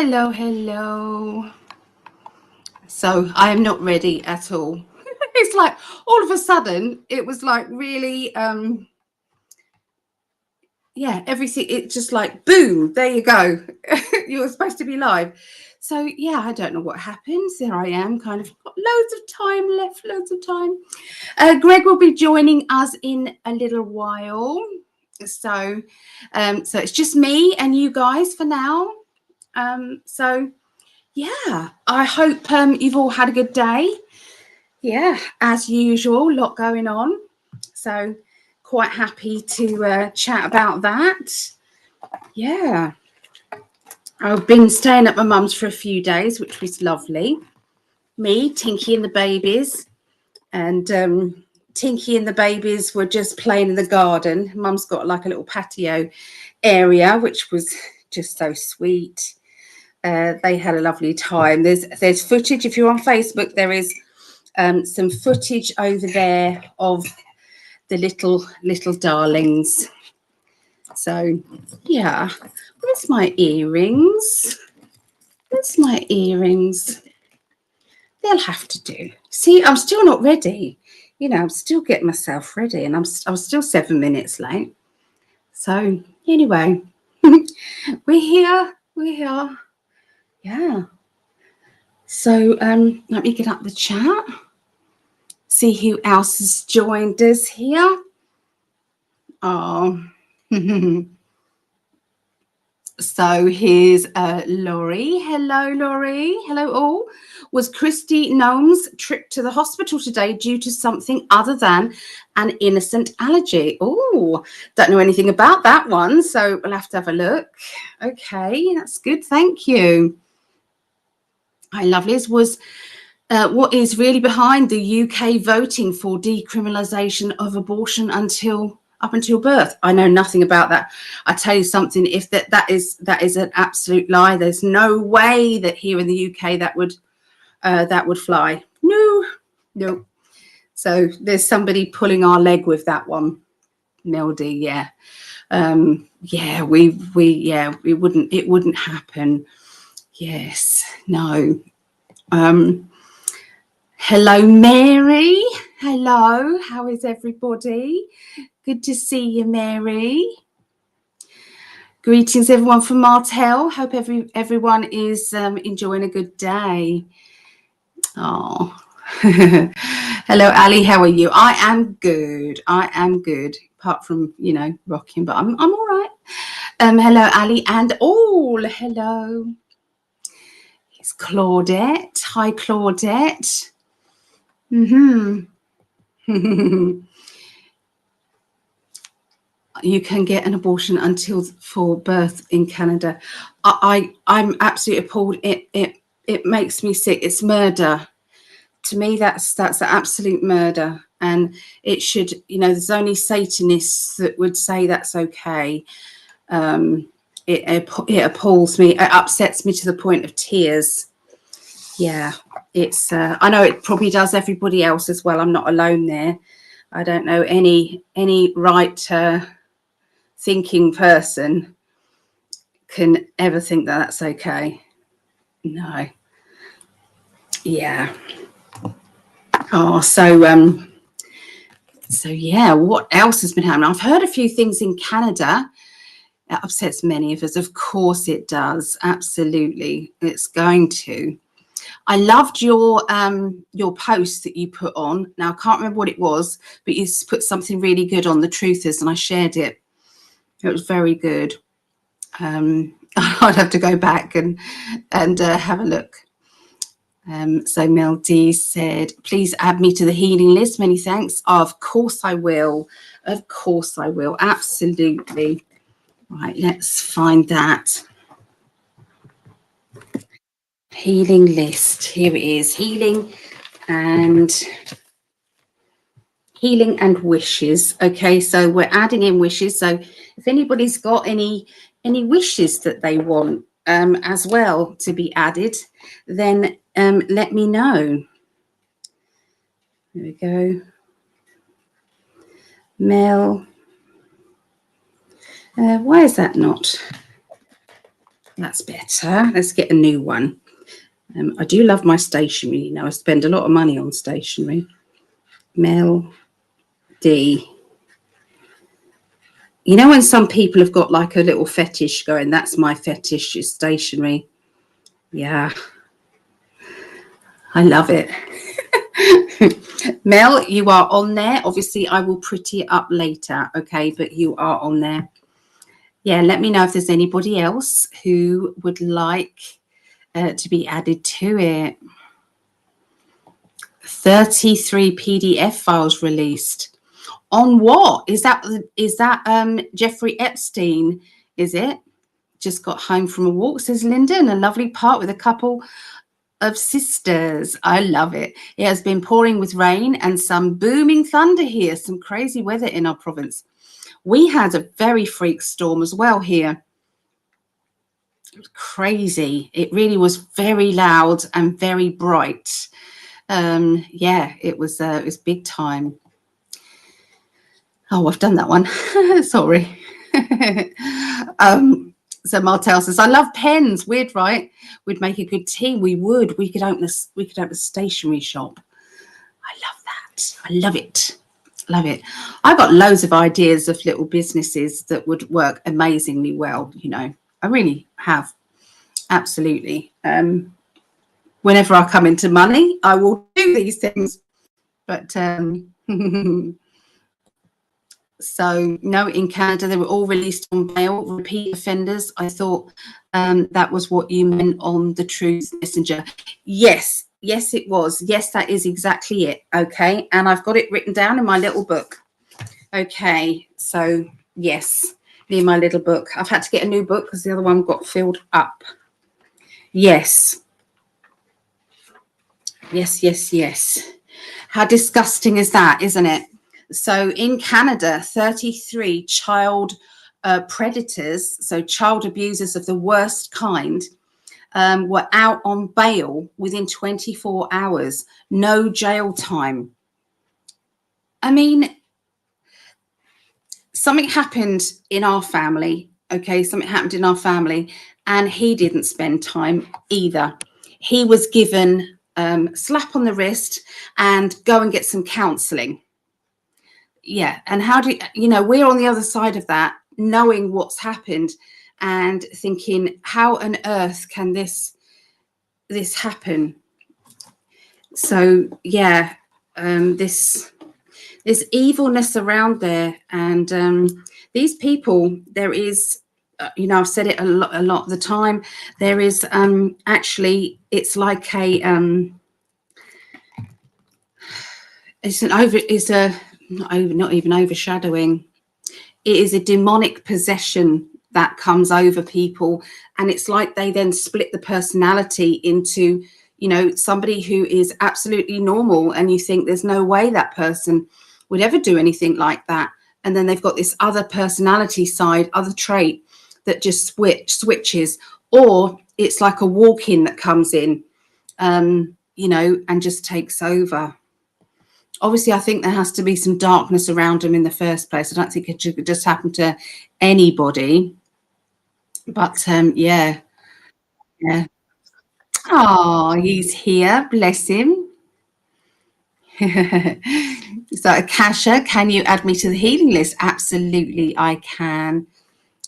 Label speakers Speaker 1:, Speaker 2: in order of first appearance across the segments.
Speaker 1: Hello, hello. So I am not ready at all. It's like all of a sudden it was like really yeah, everything, it just like boom, there you go. You were supposed to be live. So yeah, I don't know what happens. There I am, kind of got loads of time left, loads of time. Greg will be joining us in a little while. So so it's just me and you guys for now. So yeah, I hope you've all had a good day. Yeah, as usual, a lot going on. So quite happy to chat about that. Yeah, I've been staying at my mum's for a few days, which was lovely. Me, Tinky and the babies. And Tinky and the babies were just playing in the garden. Mum's got like a little patio area, which was just so sweet. They had a lovely time. There's footage. If you're on Facebook, there is some footage over there of the little darlings. So yeah, where's my earrings? Where's my earrings? They'll have to do. See, I'm still not ready. You know, I'm still getting myself ready, and I'm still 7 minutes late. So anyway, we're here. We're here. Yeah. So let me get up the chat. See who else has joined us here. Oh. So here's Laurie. Hello, Laurie. Hello, all. Was Christy Gnome's trip to the hospital today due to something other than an innocent allergy? Oh, don't know anything about that one, so we'll have to have a look. Okay, that's good. Thank you. Hi, lovelies. Was what is really behind the UK voting for decriminalisation of abortion up until birth? I know nothing about that. I tell you something, if that is an absolute lie. There's no way that here in the UK that would fly. No. So there's somebody pulling our leg with that one. Mildy, yeah. Yeah, it wouldn't happen. Yes, no. Hello, Mary. Hello, how is everybody? Good to see you, Mary. Greetings, everyone from Martell. Hope everyone is enjoying a good day. Oh, hello, Ali. How are you? I am good. Apart from rocking, but I'm all right. Hello, Ali and all. Hello. It's Claudette. Hi, Claudette. You can get an abortion until for birth in Canada. I'm absolutely appalled. It makes me sick. It's murder. To me, that's an absolute murder. And it should, there's only Satanists that would say that's okay. It appalls me. It upsets me to the point of tears. Yeah, it's. I know it probably does everybody else as well. I'm not alone there. I don't know any right thinking person can ever think that that's okay. No. Yeah. Oh, so yeah, what else has been happening? I've heard a few things in Canada. It upsets many of us. Of course it does. Absolutely. It's going to. I loved your post that you put on. Now, I can't remember what it was, but you put something really good on the truthers, and I shared it. It was very good. I'd have to go back and have a look. So Mel D said, please add me to the healing list. Many thanks. Oh, of course I will. Of course I will. Absolutely. Right, let's find that. Healing list. Here it is. Healing and wishes. Okay, so we're adding in wishes. So if anybody's got any wishes that they want as well to be added, then let me know. There we go. Mel. Why is that not? That's better. Let's get a new one. I do love my stationery. You know, I spend a lot of money on stationery. Mel D. You know, when some people have got like a little fetish going, that's my fetish, is stationery. Yeah, I love it. Mel, you are on there. Obviously, I will pretty it up later, okay? But you are on there. Yeah, let me know if there's anybody else who would like to be added to it. 33 PDF files released. On what? Is that Jeffrey Epstein, is it? Just got home from a walk, says Linda, in a lovely park with a couple of sisters. I love it. It has been pouring with rain and some booming thunder here. Some crazy weather in our province. We had a very freak storm as well here. It was crazy. It really was very loud and very bright. Yeah, it was big time. Oh, I've done that one. Sorry. So Martel says, I love pens. Weird, right? We'd make a good team. We would. We could open a stationery shop. I love that. I love it. Love it. I've got loads of ideas of little businesses that would work amazingly well. You know, I really have. Absolutely. Whenever I come into money, I will do these things. But so no, in Canada, they were all released on bail, repeat offenders. I thought that was what you meant on the Truth Messenger. Yes, yes, it was. Yes, that is exactly it. Okay, and I've got it written down in my little book. Okay, so yes, in my little book. I've had to get a new book because the other one got filled up. Yes. Yes, yes, yes. How disgusting is that, isn't it? So in Canada, 33 child predators, so child abusers of the worst kind, were out on bail within 24 hours. No jail time. I mean, something happened in our family. Okay, something happened in our family, and he didn't spend time either. He was given slap on the wrist and go and get some counselling. Yeah, and how do you know, we're on the other side of that, knowing what's happened and thinking, how on earth can this happen? So yeah, this evilness around there, and these people, there is, you know, I've said it a lot of the time, there is actually, it's like a not even overshadowing. It is a demonic possession that comes over people, and it's like they then split the personality into, you know, somebody who is absolutely normal, and you think there's no way that person would ever do anything like that, and then they've got this other personality side, other trait that just switches, or it's like a walk-in that comes in, you know, and just takes over. Obviously, I think there has to be some darkness around them in the first place. I don't think it should just happen to anybody. But yeah. Oh, he's here. Bless him. So, Akasha, can you add me to the healing list? Absolutely, I can.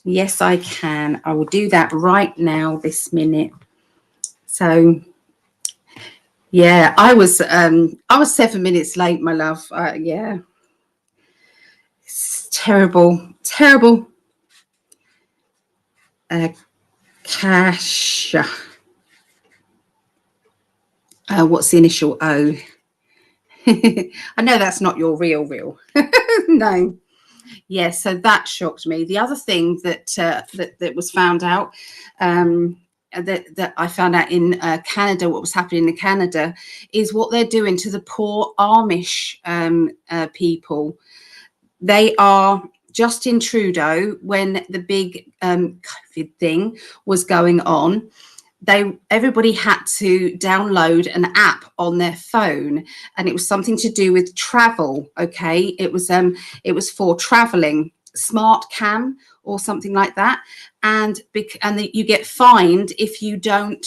Speaker 1: Yes, I can. I will do that right now, this minute. So, yeah, I was 7 minutes late, my love. Yeah. It's terrible. Kasha. What's the initial O? I know that's not your real. No. Yeah, so that shocked me. The other thing that that was found out, that I found out in Canada, what was happening in Canada, is what they're doing to the poor Amish people. They are, Justin Trudeau, when the big COVID thing was going on, everybody had to download an app on their phone, and it was something to do with travel. Okay, it was for traveling, smart cam or something like that, and you get fined if you don't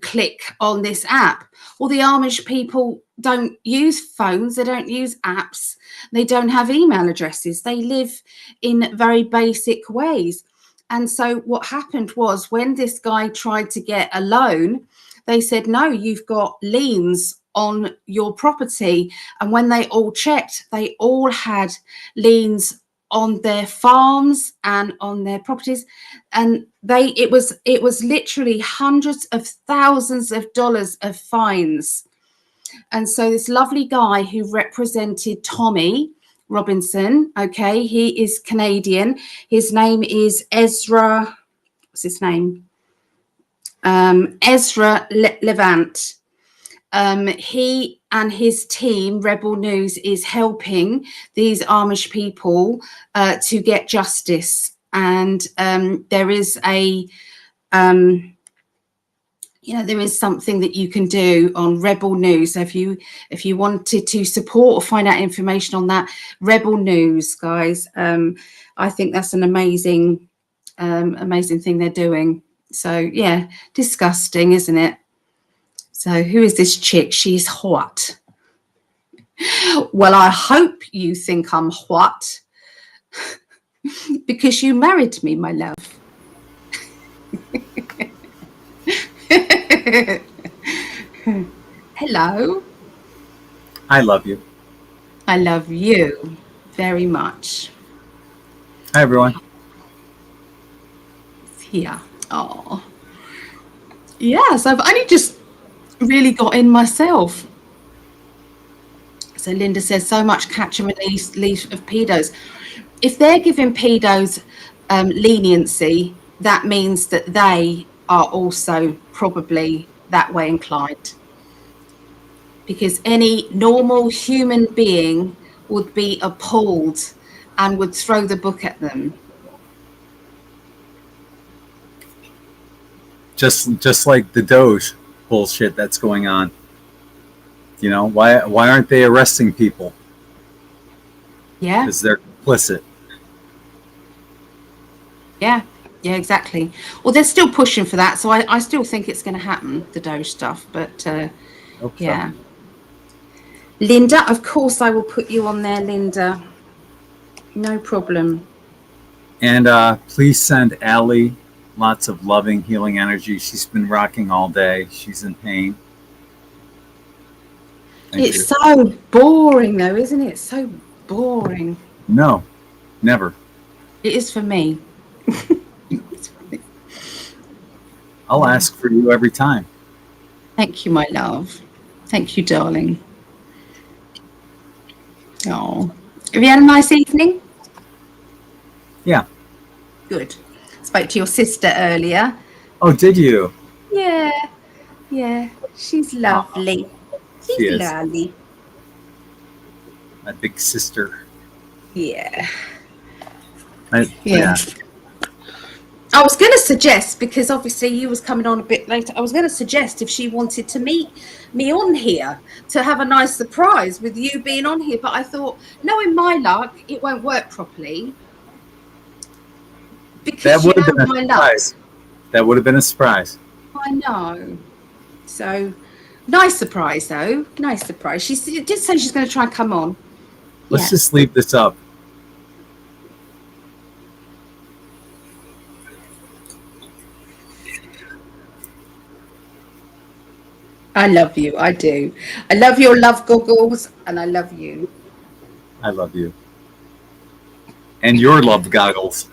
Speaker 1: click on this app. Well, the Amish people don't use phones, they don't use apps, they don't have email addresses, they live in very basic ways. And so what happened was, when this guy tried to get a loan, they said, no, you've got liens on your property. And when they all checked, they all had liens on their farms and on their properties, and it was literally hundreds of thousands of dollars of fines. And so this lovely guy who represented Tommy Robinson, okay, he is Canadian, his name is Ezra, what's his name, Ezra Levant. He and his team, Rebel News, is helping these Amish people to get justice. And there is a, there is something that you can do on Rebel News. So if you wanted to support or find out information on that, Rebel News, guys, I think that's an amazing thing they're doing. So yeah, disgusting, isn't it? So who is this chick? She's hot. Well, I hope you think I'm hot because you married me, my love. Hello.
Speaker 2: I love you.
Speaker 1: I love you very much.
Speaker 2: Hi, everyone.
Speaker 1: Here. Oh. Yes, I've only just really got in myself. So Linda says, so much catch and release of pedos. If they're giving pedos leniency, that means that they are also probably that way inclined. Because any normal human being would be appalled and would throw the book at them.
Speaker 2: Just like the Doge bullshit that's going on. Why aren't they arresting people?
Speaker 1: Yeah.
Speaker 2: Because they're complicit.
Speaker 1: Yeah, exactly. Well, they're still pushing for that, so I still think it's going to happen, the Doge stuff. But yeah. So. Linda, of course I will put you on there, Linda. No problem.
Speaker 2: And please send Ali lots of loving, healing energy. She's been rocking all day. She's in pain.
Speaker 1: It's so boring, though, isn't it? So boring.
Speaker 2: No, never.
Speaker 1: It is for me.
Speaker 2: I'll ask for you every time.
Speaker 1: Thank you, my love. Thank you, darling. Oh, have you had a nice evening?
Speaker 2: Yeah.
Speaker 1: Good. Spoke to your sister earlier.
Speaker 2: Oh, did you?
Speaker 1: Yeah. She's lovely. She's lovely.
Speaker 2: My big sister.
Speaker 1: Yeah.
Speaker 2: Yeah.
Speaker 1: I was going to suggest, because obviously you was coming on a bit later, I was going to suggest if she wanted to meet me on here to have a nice surprise with you being on here. But I thought, knowing my luck, it won't work properly. Because
Speaker 2: that would have been a surprise. That would have been a surprise.
Speaker 1: I know. So, nice surprise, though. Nice surprise. She did say she's going to try and come on.
Speaker 2: Let's just leave this up.
Speaker 1: I love you. I do. I love your love goggles, and I love you.
Speaker 2: I love you. And your love goggles.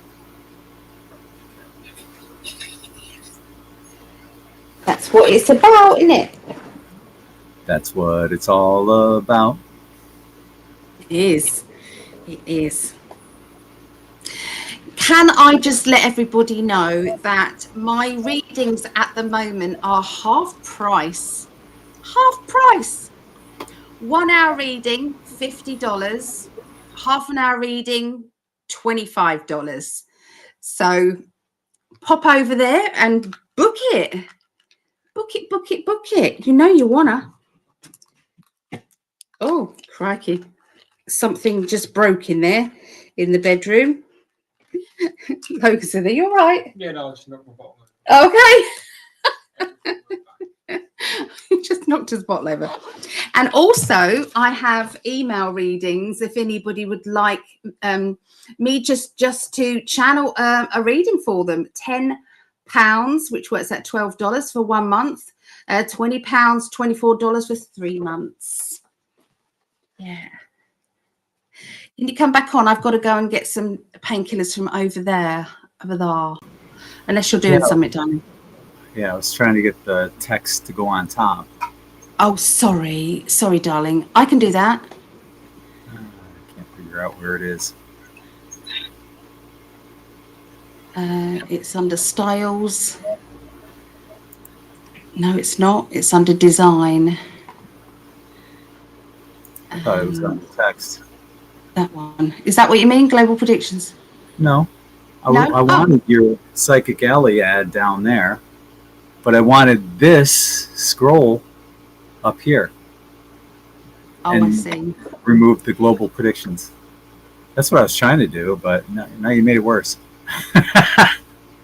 Speaker 1: That's what it's about, isn't it?
Speaker 2: That's what it's all about.
Speaker 1: It is. It is. Can I just let everybody know that my readings at the moment are half price. Half price. 1 hour reading, $50. Half an hour reading, $25. So pop over there and book it. Book it, book it, book it. You know you wanna. Oh, crikey. something just broke in there in the bedroom. Logan said, "Are you all right?"
Speaker 3: Yeah, no, I just knocked my bottle.
Speaker 1: Okay. He just knocked his bottle over. And also, I have email readings if anybody would like me just to channel a reading for them. £10, which works at $12 for 1 month. £20, $24 for 3 months. Yeah. Can you come back on? I've got to go and get some painkillers from over there. Unless you're doing something, darling.
Speaker 2: Yeah, I was trying to get the text to go on top.
Speaker 1: Oh, sorry, darling. I can do that.
Speaker 2: I can't figure out where it is.
Speaker 1: It's under styles. No, it's not. It's under design.
Speaker 2: I thought it was on the text.
Speaker 1: That one. Is that what you mean? Global predictions?
Speaker 2: No.
Speaker 1: No?
Speaker 2: I wanted your PsychicAlly ad down there, but I wanted this scroll up here.
Speaker 1: Oh,
Speaker 2: and
Speaker 1: I see.
Speaker 2: Remove the global predictions. That's what I was trying to do, but now you made it worse.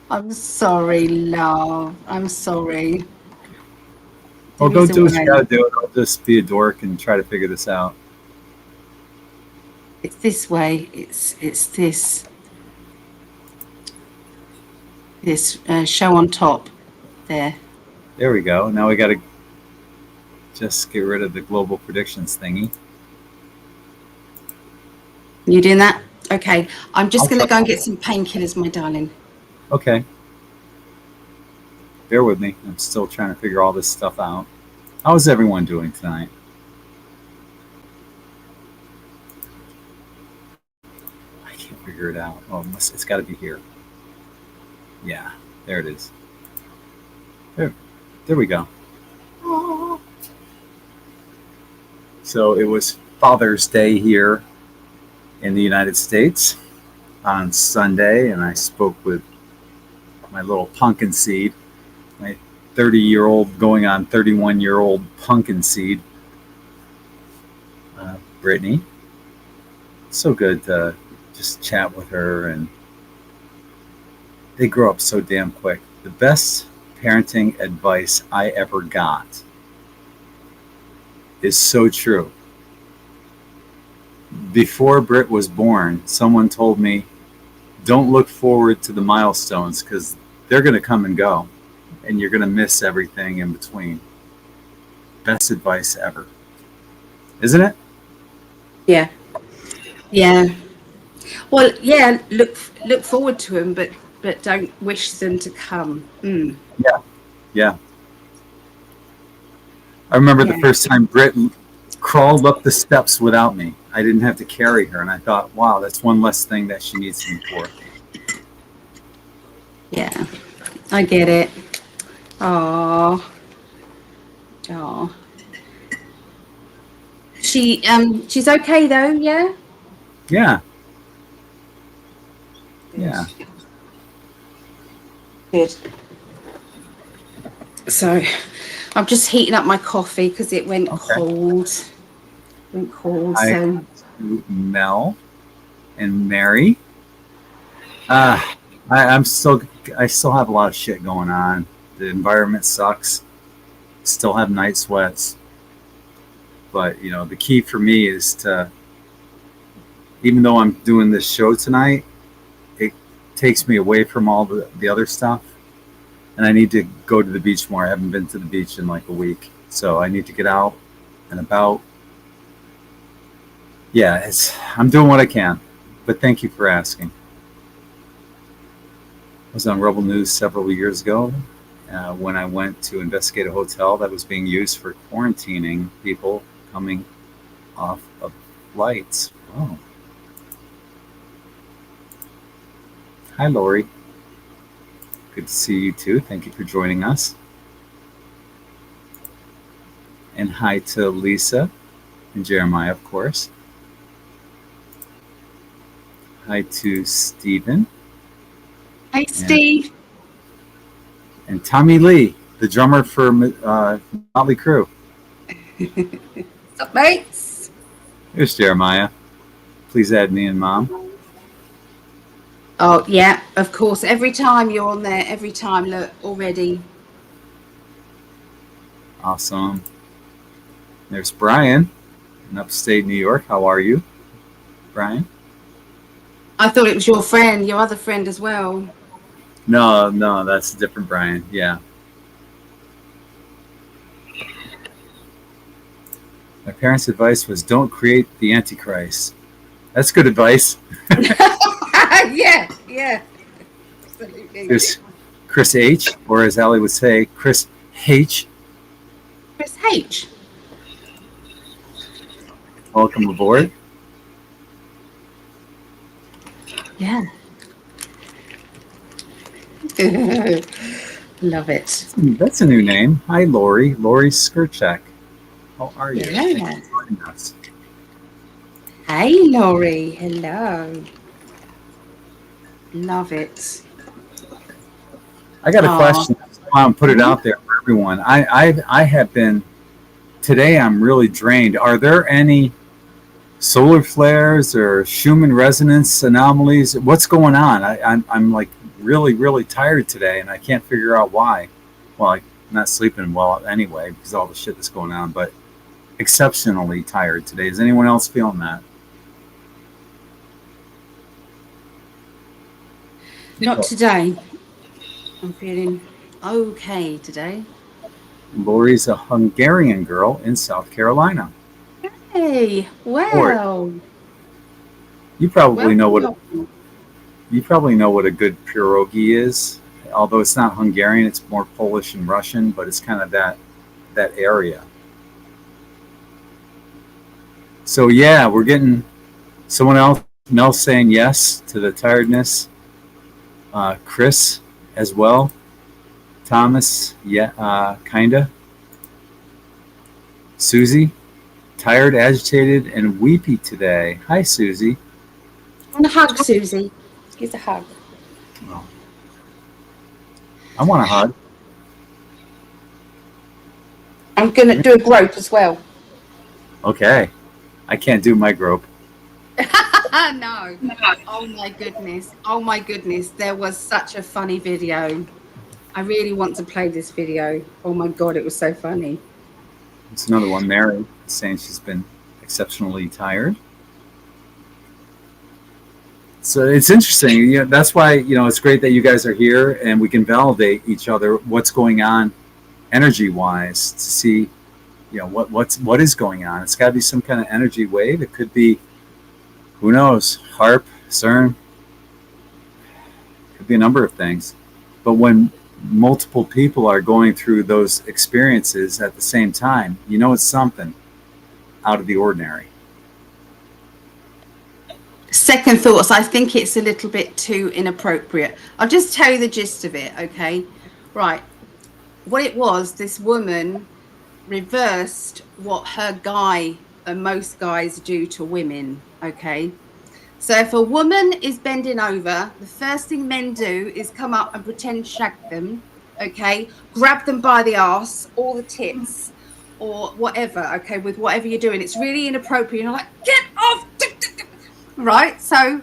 Speaker 1: I'm sorry, love. I'm sorry.
Speaker 2: Well, go do what you gotta do. I'll just be a dork and try to figure this out.
Speaker 1: It's this way. It's this. This show on top there.
Speaker 2: There we go. Now we got to just get rid of the global predictions thingy.
Speaker 1: You doing that? Okay. I'm just going to go and get some painkillers, my darling.
Speaker 2: Okay. Bear with me. I'm still trying to figure all this stuff out. How's everyone doing tonight? I can't figure it out. Oh, it's got to be here. Yeah, there it is. There we go. So it was Father's Day here in the United States on Sunday, and I spoke with my little pumpkin seed, my 30-year-old going on 31-year-old pumpkin seed, Brittany. So good to just chat with her, and they grow up so damn quick. The best parenting advice I ever got is so true. Before Britt was born, someone told me, don't look forward to the milestones because they're going to come and go, and you're going to miss everything in between. Best advice ever. Isn't it?
Speaker 1: Yeah. Yeah. Well, yeah, look forward to them, but don't wish them to come. Mm.
Speaker 2: Yeah. I remember the first time Britt crawled up the steps without me. I didn't have to carry her, and I thought, wow, that's one less thing that she needs me for.
Speaker 1: Yeah, I get it. Oh. She's okay though, yeah?
Speaker 2: Yeah. Yeah.
Speaker 1: Good. So I'm just heating up my coffee because it went cold. So
Speaker 2: Mel and Mary. I still have a lot of shit going on. The environment sucks. Still have night sweats. But the key for me is to, even though I'm doing this show tonight, it takes me away from all the other stuff. And I need to go to the beach more. I haven't been to the beach in like a week. So I need to get out and about. Yeah, I'm doing what I can. But thank you for asking. I was on Rebel News several years ago when I went to investigate a hotel that was being used for quarantining people coming off of flights. Oh. Hi, Lori. Good to see you too. Thank you for joining us. And hi to Lisa and Jeremiah, of course. Hi to Stephen.
Speaker 1: Hi, Steve.
Speaker 2: And Tommy Lee, the drummer for Motley Crue.
Speaker 1: What's up, mates?
Speaker 2: Here's Jeremiah. Please add me and Mom.
Speaker 1: Oh, yeah, of course. Every time you're on there, every time, look, already.
Speaker 2: Awesome. There's Brian in upstate New York. How are you, Brian?
Speaker 1: I thought it was your friend, your other friend as well.
Speaker 2: No, that's a different Brian. Yeah. My parents' advice was don't create the Antichrist. That's good advice.
Speaker 1: Yeah. Absolutely.
Speaker 2: There's Chris H., or as Ali would say, Chris H.
Speaker 1: Chris H.
Speaker 2: Welcome aboard.
Speaker 1: Yeah. Love it.
Speaker 2: That's a new name. Hi, Lori. Lori Skirchek. How are you?
Speaker 1: Yeah.
Speaker 2: Thank you for joining us.
Speaker 1: Hey, Laurie. Hello. Love it.
Speaker 2: I got a question. I want to put it out there for everyone. I have been, today I'm really drained. Are there any solar flares or Schumann resonance anomalies? What's going on? I'm like really, really tired today, and I can't figure out why. Well, I'm not sleeping well anyway because of all the shit that's going on, but exceptionally tired today. Is anyone else feeling that?
Speaker 1: Not today. I'm feeling okay today.
Speaker 2: Lori's a Hungarian girl in South Carolina.
Speaker 1: Hey, wow.
Speaker 2: You probably know what a good pierogi is. Although it's not Hungarian, it's more Polish and Russian, but it's kind of that area. So yeah, we're getting someone else. Mel saying yes to the tiredness. Chris as well. Thomas, yeah, kinda. Susie, tired, agitated, and weepy today. Hi, Susie.
Speaker 1: I want a hug, Susie. Here's a hug.
Speaker 2: Oh. I want a hug.
Speaker 1: I'm going to do a grope as well.
Speaker 2: Okay. I can't do my grope.
Speaker 1: No. Oh my goodness. There was such a funny video. I really want to play this video. Oh my God, it was so funny.
Speaker 2: It's another one. Mary saying she's been exceptionally tired. So it's interesting. You know, that's why, it's great that you guys are here and we can validate each other what's going on energy wise to see, what is going on. It's got to be some kind of energy wave. It could be, who knows, HARP, CERN, could be a number of things. But when multiple people are going through those experiences at the same time, it's something out of the ordinary.
Speaker 1: Second thoughts, I think it's a little bit too inappropriate. I'll just tell you the gist of it, okay? Right. What it was, this woman reversed what her guy and most guys do to women, okay? So if a woman is bending over, the first thing men do is come up and pretend shag them, okay? Grab them by the arse, or the tits, or whatever, okay, with whatever you're doing. It's really inappropriate. You're like, get off! Right? So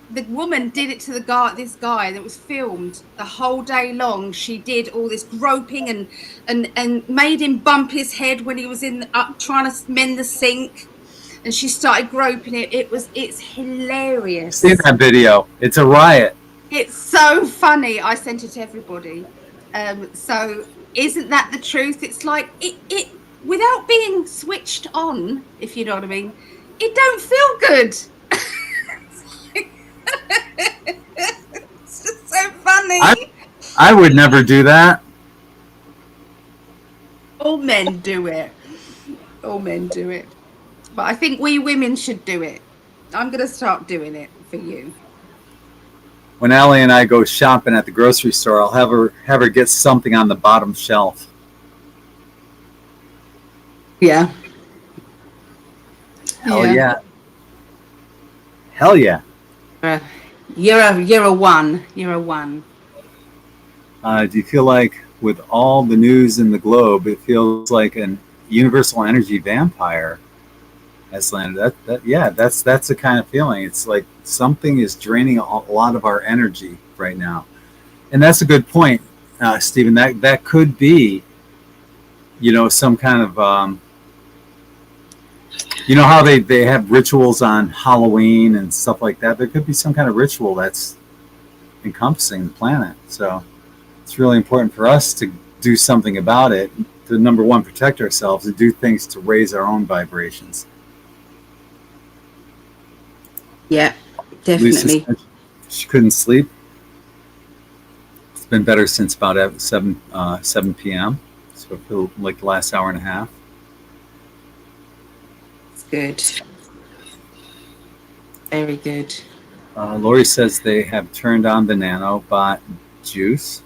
Speaker 1: the woman did it to this guy, and it was filmed the whole day long. She did all this groping and made him bump his head when he was trying to mend the sink. And she started groping it. It's hilarious.
Speaker 2: I've seen that video. It's a riot.
Speaker 1: It's so funny. I sent it to everybody. So isn't that the truth? It's like it without being switched on, if you know what I mean, it don't feel good. It's just so funny.
Speaker 2: I would never do that.
Speaker 1: All men do it. All men do it. But I think we women should do it. I'm going to start doing it for you.
Speaker 2: When Ali and I go shopping at the grocery store, I'll have her get something on the bottom shelf.
Speaker 1: Yeah.
Speaker 2: Hell yeah. Hell yeah.
Speaker 1: You're a one. You're a one.
Speaker 2: Do you feel like with all the news in the globe, it feels like an universal energy vampire has landed. That's the kind of feeling. It's like something is draining a lot of our energy right now, and that's a good point, Stephen. That could be, some kind of, how they have rituals on Halloween and stuff like that. There could be some kind of ritual that's encompassing the planet. So it's really important for us to do something about it. To, number one, protect ourselves and do things to raise our own vibrations.
Speaker 1: Yeah, definitely.
Speaker 2: She couldn't sleep. It's been better since about 7 p.m. So I feel like the last hour and a half.
Speaker 1: It's good. Very good.
Speaker 2: Lori says they have turned on the nanobot juice.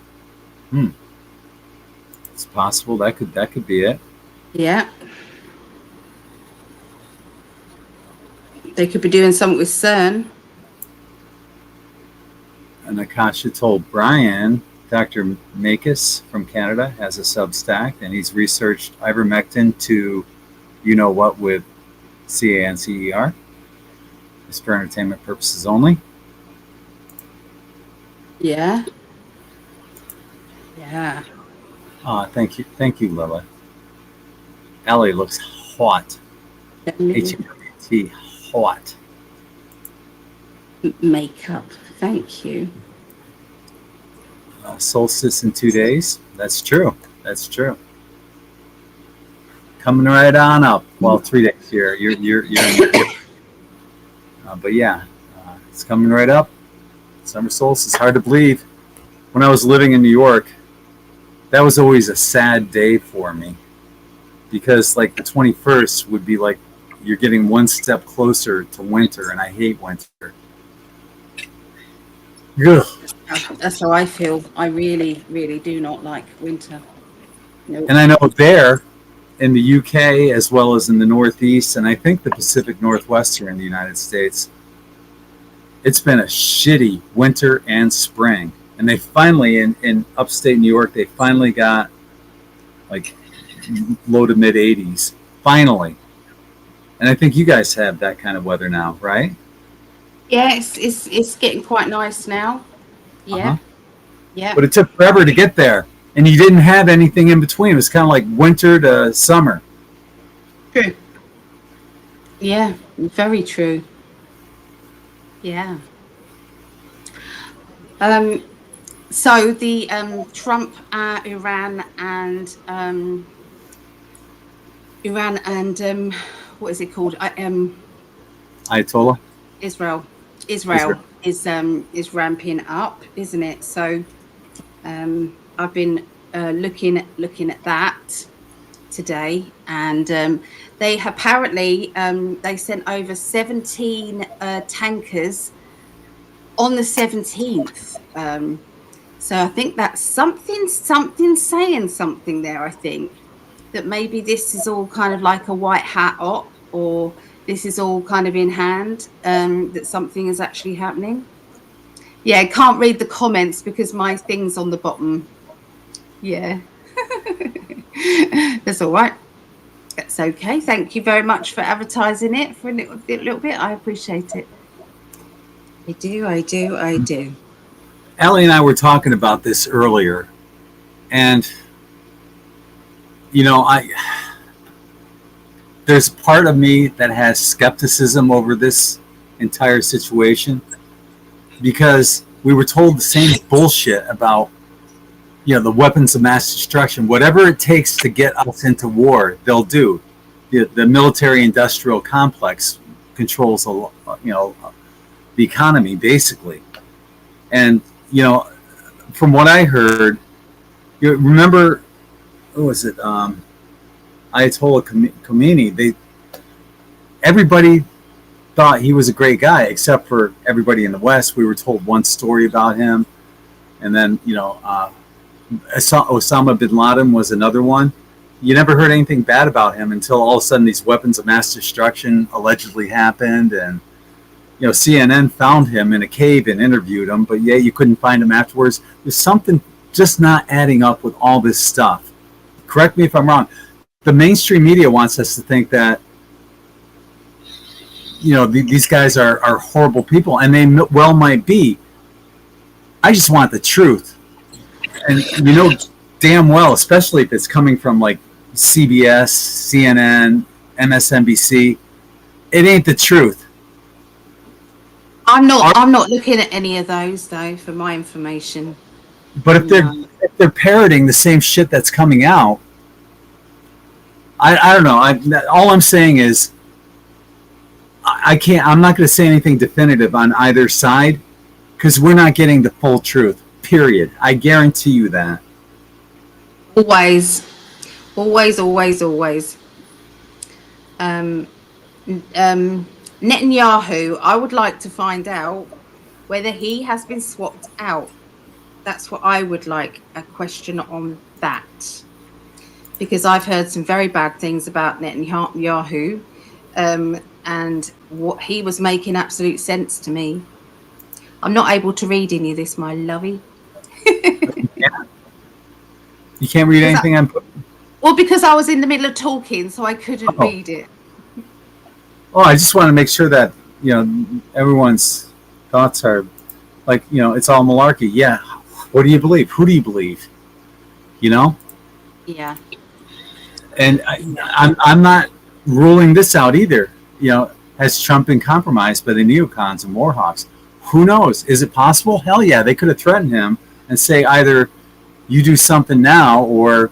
Speaker 2: It's possible that could be it.
Speaker 1: Yeah. They could be doing something with CERN.
Speaker 2: And Akasha told Brian, Dr. Makis from Canada has a Substack, and he's researched ivermectin to you-know-what with CANCER. It's for entertainment purposes only.
Speaker 1: Yeah. Yeah.
Speaker 2: Thank you, Lila. Allie looks hot. H-O-T, hot.
Speaker 1: Makeup. Thank you.
Speaker 2: Solstice in 2 days. That's true. Coming right on up. Well, 3 days here. You're but yeah, it's coming right up. Summer solstice. Hard to believe. When I was living in New York, that was always a sad day for me, because like the 21st would be like you're getting one step closer to winter, and I hate winter. Ugh.
Speaker 1: That's how I feel. I really, really do not like winter. Nope.
Speaker 2: And I know there in the UK, as well as in the Northeast, and I think the Pacific Northwest here in the United States, it's been a shitty winter and spring. And they finally, in upstate New York, they finally got like low to mid 80s. Finally. And I think you guys have that kind of weather now, right?
Speaker 1: Yeah, it's getting quite nice now. Yeah.
Speaker 2: Uh-huh.
Speaker 1: Yeah.
Speaker 2: But it took forever to get there. And you didn't have anything in between. It was kind of like winter to summer.
Speaker 1: True. Yeah, very true. Yeah. So the Trump, Iran and what is it called?
Speaker 2: Ayatollah?
Speaker 1: Israel is ramping up, isn't it? So I've been looking at that today, and they apparently they sent over 17 tankers on the 17th. So I think that's something saying something there. I think that maybe this is all kind of like a white hat op, or this is all kind of in hand, that something is actually happening. Yeah, I can't read the comments because my thing's on the bottom. Yeah. That's all right. That's okay. Thank you very much for advertising it for a little bit. I appreciate it. I do.
Speaker 2: Allie and I were talking about this earlier, and there's part of me that has skepticism over this entire situation, because we were told the same bullshit about the weapons of mass destruction. Whatever it takes to get us into war, they'll do. The military-industrial complex controls the economy, basically. And from what I heard, you remember, who was it? Ayatollah Khomeini. Everybody thought he was a great guy, except for everybody in the West. We were told one story about him, and then Osama bin Laden was another one. You never heard anything bad about him until all of a sudden these weapons of mass destruction allegedly happened, and CNN found him in a cave and interviewed him, but yeah, you couldn't find him afterwards. There's something just not adding up with all this stuff. Correct me if I'm wrong. The mainstream media wants us to think that these guys are horrible people, and they well might be. I just want the truth, and damn well, especially if it's coming from like CBS, CNN, MSNBC, it ain't the truth.
Speaker 1: I'm not looking at any of those though for my information.
Speaker 2: But if they're parroting the same shit that's coming out, I don't know. All I'm saying is I'm not going to say anything definitive on either side because we're not getting the full truth. Period. I guarantee you that.
Speaker 1: Always. Netanyahu, I would like to find out whether he has been swapped out. That's what I would like, a question on that. Because I've heard some very bad things about Netanyahu, and what he was making absolute sense to me. I'm not able to read any of this, my lovey.
Speaker 2: Yeah. You can't read anything I'm putting.
Speaker 1: Well, because I was in the middle of talking, so I couldn't read it.
Speaker 2: Oh, I just want to make sure that everyone's thoughts are like it's all malarkey. Yeah. What do you believe? Who do you believe?
Speaker 1: Yeah.
Speaker 2: And I'm not ruling this out either. Has Trump been compromised by the neocons and warhawks? Who knows? Is it possible? Hell yeah, they could have threatened him and say either you do something now or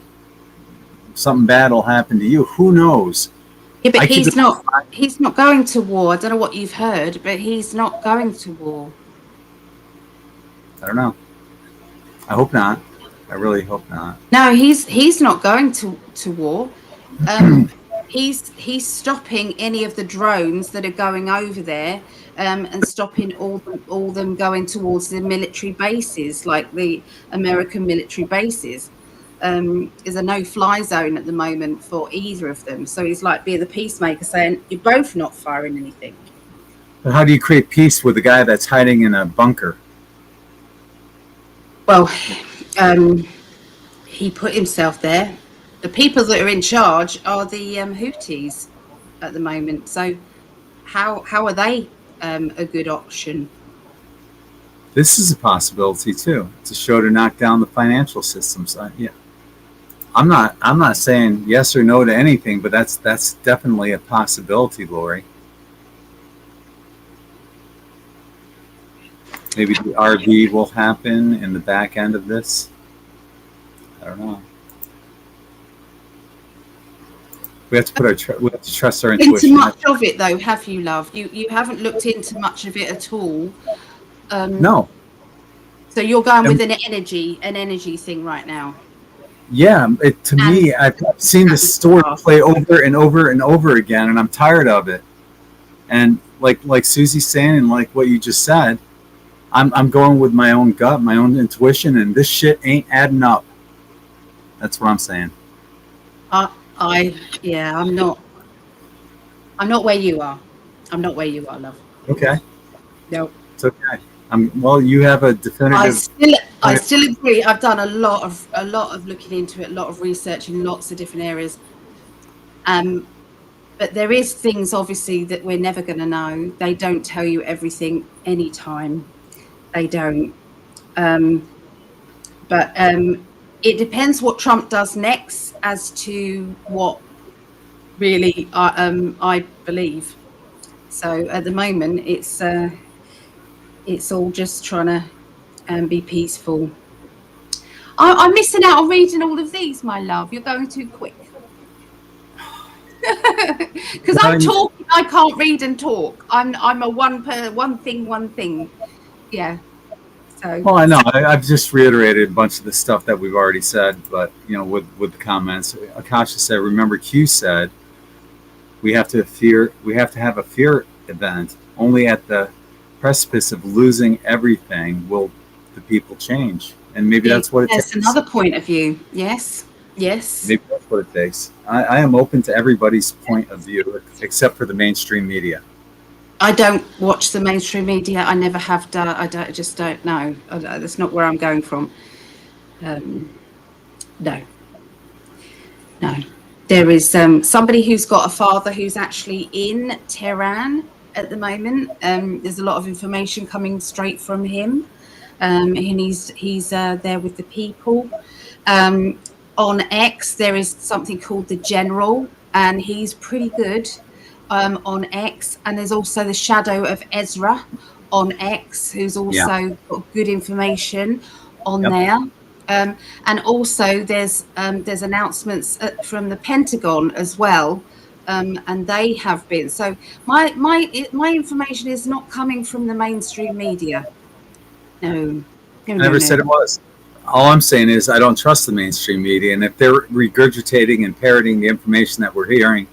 Speaker 2: something bad will happen to you. Who knows?
Speaker 1: Yeah, but he's not going to war. I don't know what you've heard, but he's not going to war.
Speaker 2: I don't know. I hope not. I really hope not.
Speaker 1: No, he's not going to war. He's stopping any of the drones that are going over there, and stopping all them going towards the military bases, like the American military bases. Is a no-fly zone at the moment for either of them. So he's like being the peacemaker, saying you're both not firing anything.
Speaker 2: But how do you create peace with a guy that's hiding in a bunker?
Speaker 1: Well, he put himself there. The people that are in charge are the Houthis at the moment. So how are they a good option?
Speaker 2: This is a possibility too. It's a show to knock down the financial systems. Yeah, I'm not saying yes or no to anything, but that's definitely a possibility, Lori. Maybe the RV will happen in the back end of this. I don't know. We have to we have to trust our intuition.
Speaker 1: Into much of it, though, have you, love? You haven't looked into much of it at all.
Speaker 2: No.
Speaker 1: So you're going with an energy thing right now.
Speaker 2: Yeah, to me, I've seen this story play over and over and over again, and I'm tired of it. And like Susie's saying, and like what you just said, I'm going with my own gut, my own intuition, and this shit ain't adding up. That's what I'm saying.
Speaker 1: I'm not where you are. I'm not where you are, love.
Speaker 2: Okay.
Speaker 1: No.
Speaker 2: It's okay. Well, you have a definitive.
Speaker 1: I still agree. I've done a lot of looking into it, a lot of research in lots of different areas. But there is things obviously that we're never going to know. They don't tell you everything anytime. They don't. But it depends what Trump does next as to what really I believe. So at the moment, it's all just trying to be peaceful. I'm missing out on reading all of these, my love. You're going too quick. Because I'm talking, I can't read and talk. I'm a one thing. Yeah. So. Well,
Speaker 2: I know. I've just reiterated a bunch of the stuff that we've already said, but with the comments, Akasha said, remember Q said, we have to have a fear event. Only at the precipice of losing everything will the people change. And maybe that's what it takes.
Speaker 1: That's another point of view. Yes.
Speaker 2: Maybe that's what it takes. I am open to everybody's point of view, except for the mainstream media.
Speaker 1: I don't watch the mainstream media. I never have done. I just don't know. That's not where I'm going from. No. There is somebody who's got a father who's actually in Tehran, at the moment. There's a lot of information coming straight from him, and he's there with the people. On X, there is something called the General, and he's pretty good on X. And there's also the Shadow of Ezra on X, who's also got good information on there. And also there's announcements from the Pentagon as well, and they have been. So my information is not coming from the mainstream media. No,
Speaker 2: I never said it was. All I'm saying is I don't trust the mainstream media, and if they're regurgitating and parroting the information that we're hearing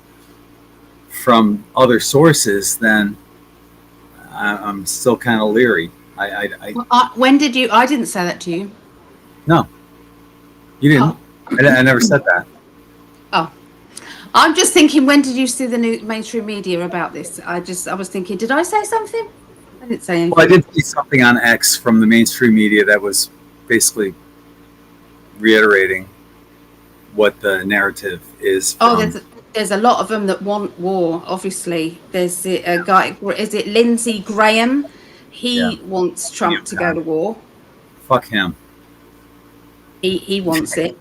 Speaker 2: from other sources, then I'm still kind of leery.
Speaker 1: When did you? I didn't say that to you.
Speaker 2: No, you didn't. I never said that.
Speaker 1: Oh, I'm just thinking. When did you see the new mainstream media about this? I was thinking, did I say something? I didn't say anything.
Speaker 2: Well, I did see something on X from the mainstream media that was basically reiterating what the narrative is.
Speaker 1: There's a lot of them that want war. Obviously, there's a guy. Is it Lindsey Graham? He wants Trump to go to war.
Speaker 2: Fuck him.
Speaker 1: He wants it.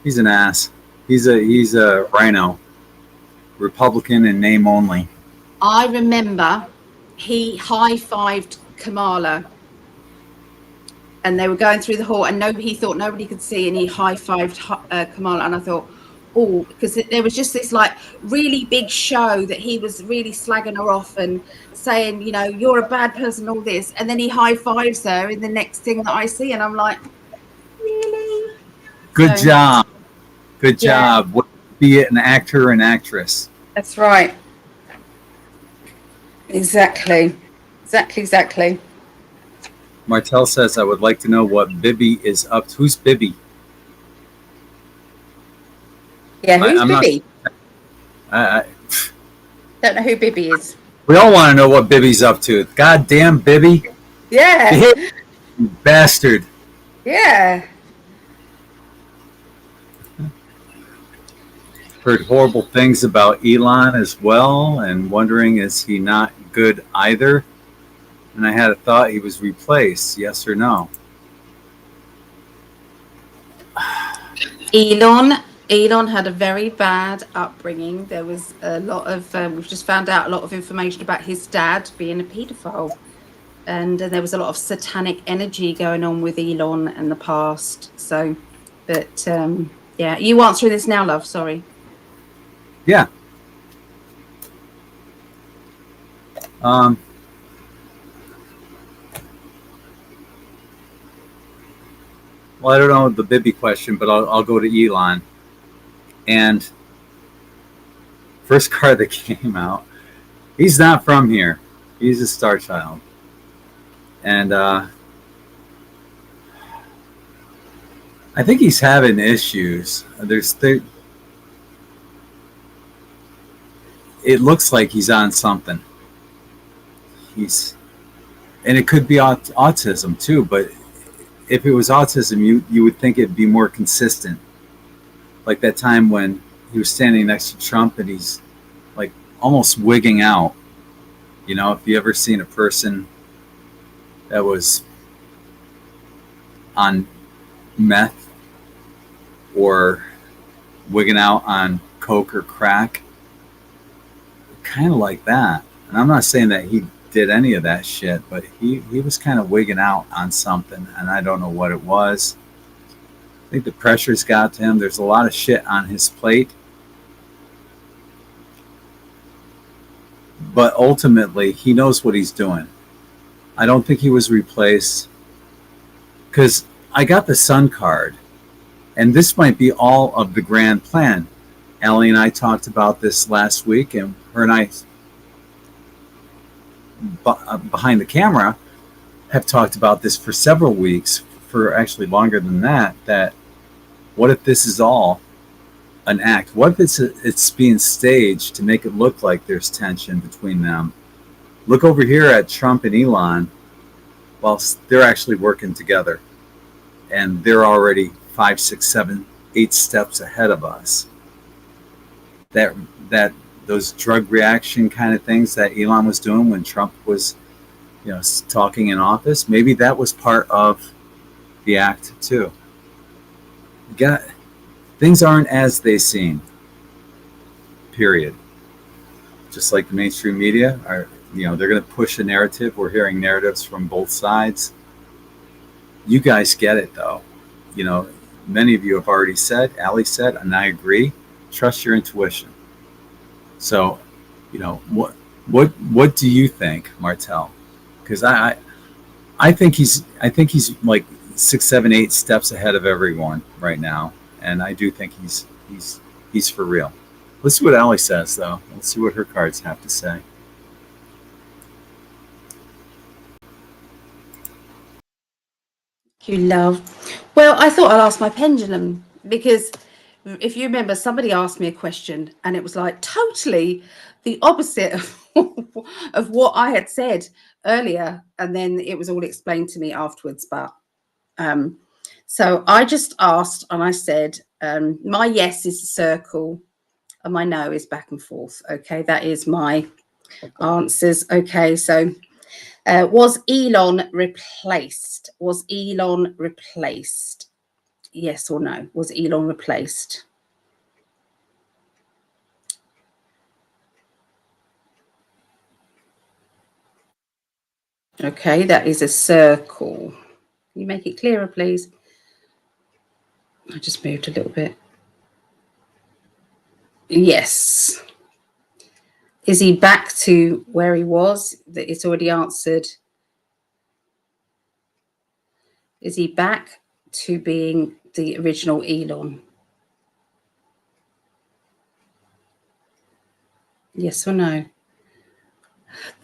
Speaker 2: He's an ass. He's a rhino. Republican in name only.
Speaker 1: I remember he high-fived Kamala, and they were going through the hall, and he thought nobody could see, and he high-fived Kamala, and I thought, oh, because there was just this like really big show that he was really slagging her off and saying, you know, you're a bad person, all this, and then he high-fives her in the next thing that I see, and I'm like, really?
Speaker 2: Good job. Good job. Be it an actor or an actress.
Speaker 1: That's right. Exactly.
Speaker 2: Martel says, I would like to know what Bibby is up to. Who's Bibby?
Speaker 1: Yeah, who's Bibby? Don't know who Bibby is.
Speaker 2: We all want to know what Bibby's up to. Goddamn Bibby.
Speaker 1: Yeah.
Speaker 2: You bastard.
Speaker 1: Yeah.
Speaker 2: Heard horrible things about Elon as well, and wondering, is he not good either? And I had a thought he was replaced. Yes or no?
Speaker 1: Elon had a very bad upbringing. There was a lot of we've just found out a lot of information about his dad being a paedophile, and there was a lot of satanic energy going on with Elon in the past. So, but yeah, you answering this now, love? Sorry.
Speaker 2: Yeah. Well, I don't know the Bibby question, but I'll go to Elon. And first card that came out, he's not from here. He's a star child. And I think he's having issues. It looks like he's on something. And it could be autism too, but if it was autism, you would think it'd be more consistent. Like that time when he was standing next to Trump and he's like almost wigging out. You know, if you ever seen a person that was on meth or wigging out on coke or crack, kind of like that. And I'm not saying that he did any of that shit, but he was kind of wigging out on something, and I don't know what it was. I think the pressure's got to him. There's a lot of shit on his plate. But ultimately, he knows what he's doing. I don't think he was replaced. Because I got the Sun card, and this might be all of the grand plan. Ali and I talked about this last week, and her and I, behind the camera, have talked about this for several weeks, for actually longer than that, that what if this is all an act? What if it's being staged to make it look like there's tension between them? Look over here at Trump and Elon, whilst they're actually working together. And they're already 5, 6, 7, 8 steps ahead of us. That those drug reaction kind of things that Elon was doing when Trump was, talking in office. Maybe that was part of the act too. Things aren't as they seem. Period. Just like the mainstream media are, they're going to push a narrative. We're hearing narratives from both sides. You guys get it though. Many of you have already said, Ali said, and I agree. Trust your intuition. So, what do you think, Martel? Because I think he's like 6, 7, 8 steps ahead of everyone right now, and I do think he's for real. Let's see what Ali says, though. Let's see what her cards have to say.
Speaker 1: You love. Well, I thought I'd ask my pendulum, because if you remember, somebody asked me a question and it was like totally the opposite of what I had said earlier, and then it was all explained to me afterwards. But so I just asked and I said, my yes is a circle and my no is back and forth. Okay, that is my answers. Okay, so was Elon replaced? Was Elon replaced? Yes or no? Was Elon replaced? Okay, that is a circle. Can you make it clearer, please? I just moved a little bit. Yes. Is he back to where he was? It's already answered. Is he back to being the original Elon? Yes or no?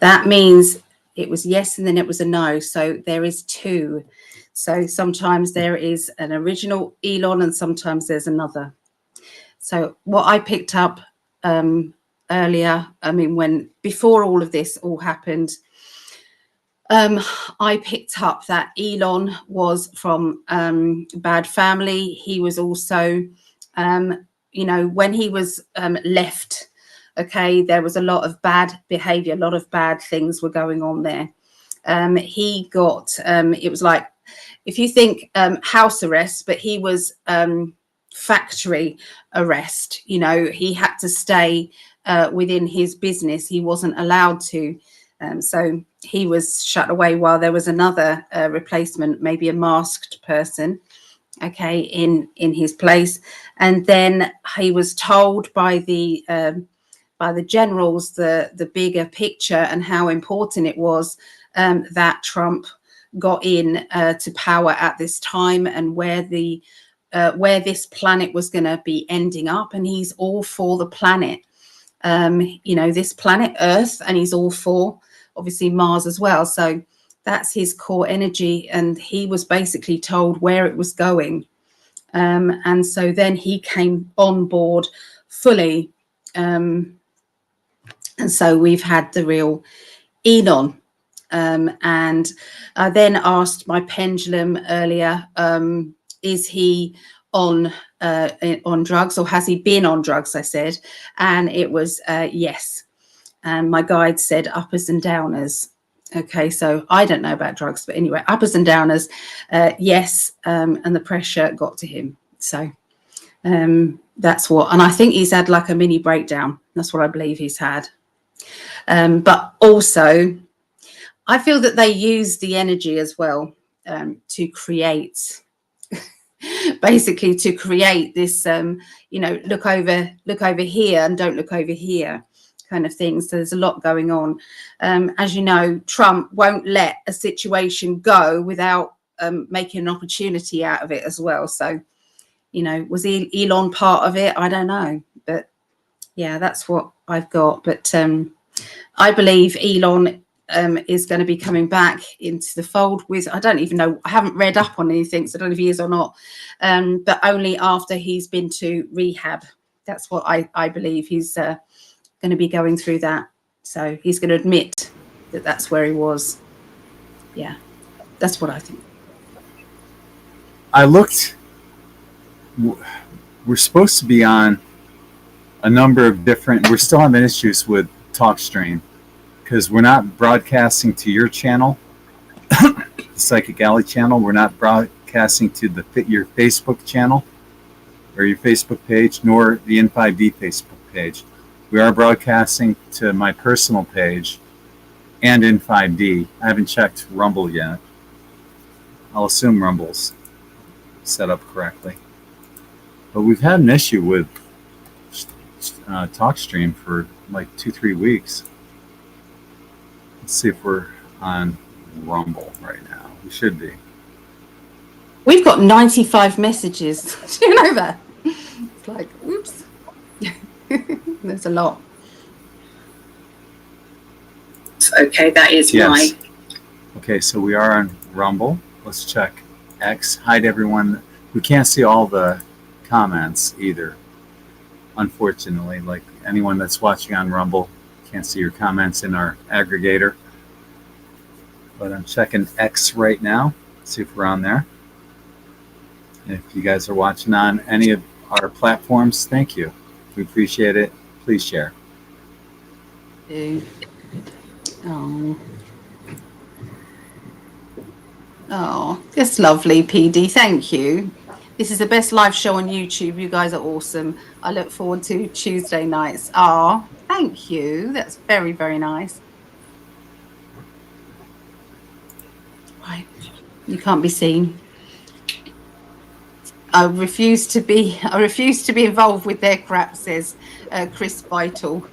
Speaker 1: That means it was yes and then it was a no. So there is 2. So sometimes there is an original Elon and sometimes there's another. So what I picked up earlier, before all of this all happened, I picked up that Elon was from bad family. He was also, when he was left, okay, there was a lot of bad behavior, a lot of bad things were going on there. He got, it was like, if you think house arrest, but he was factory arrest. He had to stay within his business. He wasn't allowed to. So he was shut away while there was another replacement, maybe a masked person, okay, in his place. And then he was told by the generals the bigger picture and how important it was that Trump got in to power at this time, and where this planet was going to be ending up. And he's all for the planet, this planet Earth, and he's all for obviously Mars as well. So that's his core energy, and he was basically told where it was going. And so then he came on board fully. And so we've had the real Elon. And I then asked my pendulum earlier, is he on drugs, or has he been on drugs? I said, and it was yes. And my guide said uppers and downers. Okay, so I don't know about drugs, but anyway, uppers and downers, yes, and the pressure got to him. So that's what, and I think he's had like a mini breakdown. That's what I believe he's had. But also, I feel that they use the energy as well to create, basically to create this, look over here and don't look over here kind of thing. So there's a lot going on. As you know, Trump won't let a situation go without making an opportunity out of it as well. So, was Elon part of it? I don't know. But yeah, that's what I've got. But I believe Elon is going to be coming back into the fold with, I don't even know, I haven't read up on anything, so I don't know if he is or not, but only after he's been to rehab. That's what I believe. He's going to be going through that. So he's going to admit that that's where he was. Yeah, that's what I think.
Speaker 2: I looked, we're supposed to be on a number of different. We're still having issues with TalkStream because we're not broadcasting to your channel, the PsychicAlly channel. We're not broadcasting to your Facebook channel or your Facebook page, nor the In5d Facebook page. We are broadcasting to my personal page and In5d. I haven't checked Rumble yet. I'll assume Rumble's set up correctly. But we've had an issue with TalkStream for like 2-3 weeks. Let's see if we're on Rumble right now. We should be.
Speaker 1: We've got 95 messages. Do you know that? It's like, oops. There's a lot.
Speaker 3: Okay, that is my.
Speaker 2: Okay, so we are on Rumble. Let's check X. Hi to everyone. We can't see all the comments either, unfortunately. Like anyone that's watching on Rumble can't see your comments in our aggregator. But I'm checking X right now. See if we're on there. If you guys are watching on any of our platforms, thank you. We appreciate it. Please share.
Speaker 1: Oh, that's lovely, PD. Thank you. This is the best live show on YouTube. You guys are awesome. I look forward to Tuesday nights. Oh, thank you. That's very, very nice. Right. You can't be seen. I refuse to be involved with their crap, says Chris Vital.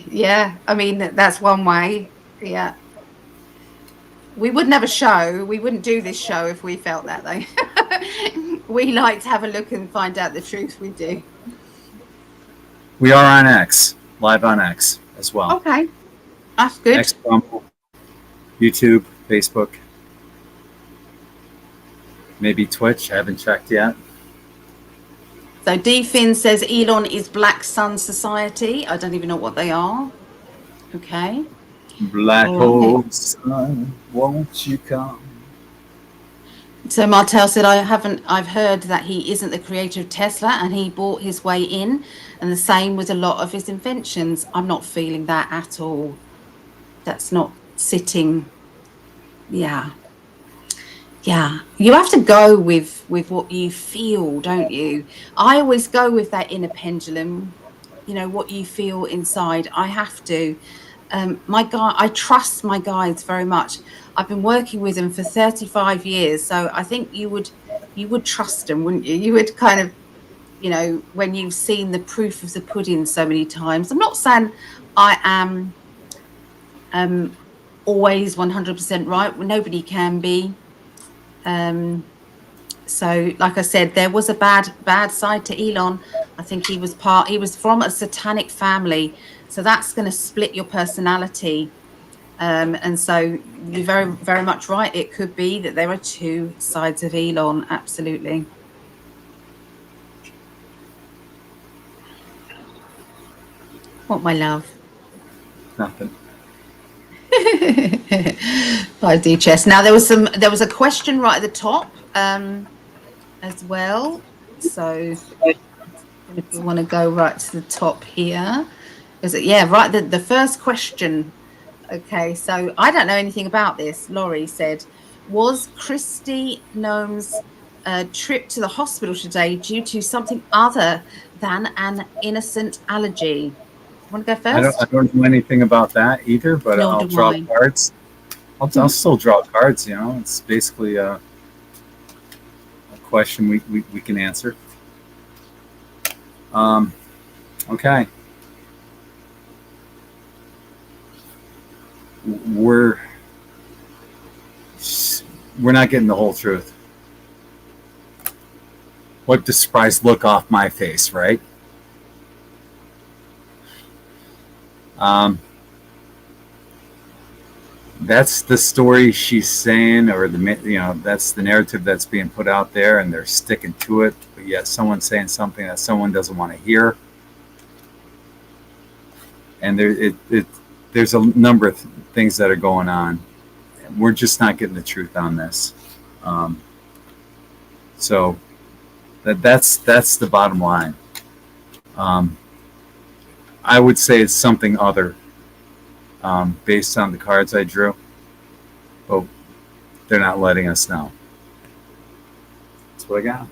Speaker 1: Yeah, I mean, that's one way. Yeah. We wouldn't have a show. We wouldn't do this show if we felt that, though. We like to have a look and find out the truth. We do.
Speaker 2: We are on X, live on X as well.
Speaker 1: Okay. That's good.
Speaker 2: X, Rumble, YouTube, Facebook, maybe Twitch. I haven't checked yet.
Speaker 1: So D-Fin says Elon is Black Sun Society. I don't even know what they are. Okay.
Speaker 2: Black hole sun, won't you come?
Speaker 1: So Martel said, I've heard that he isn't the creator of Tesla and he bought his way in, and the same with a lot of his inventions. I'm not feeling that at all. That's not sitting. Yeah. You have to go with what you feel, don't you? I always go with that inner pendulum, you know, what you feel inside. I have to. I trust my guides very much. I've been working with them for 35 years, so I think you would trust them, wouldn't you? You would kind of, you know, when you've seen the proof of the pudding so many times. I'm not saying I am always 100% right. Nobody can be. So like I said, there was a bad side to Elon. I think he was from a satanic family. So that's going to split your personality. And so you're very, very much right. It could be that there are two sides of Elon. Absolutely. What, my love?
Speaker 2: Nothing.
Speaker 1: By D Chess. Now there was a question right at the top as well. So if we want to go right to the top here. Is it? Yeah, right. The first question. Okay, so I don't know anything about this. Laurie said, was Christy Gnome's trip to the hospital today due to something other than an innocent allergy? Want to go first?
Speaker 2: I don't know anything about that either, but I'll draw cards. I'll still draw cards. You know, it's basically a question we can answer. Okay. We're not getting the whole truth. Wipe the surprised look off my face, right? That's the story she's saying, or that's the narrative that's being put out there, and they're sticking to it. But yet, someone's saying something that someone doesn't want to hear, and there's a number of things that are going on. We're just not getting the truth on this. So that's the bottom line. I would say it's something other, based on the cards I drew, but they're not letting us know. That's what I got.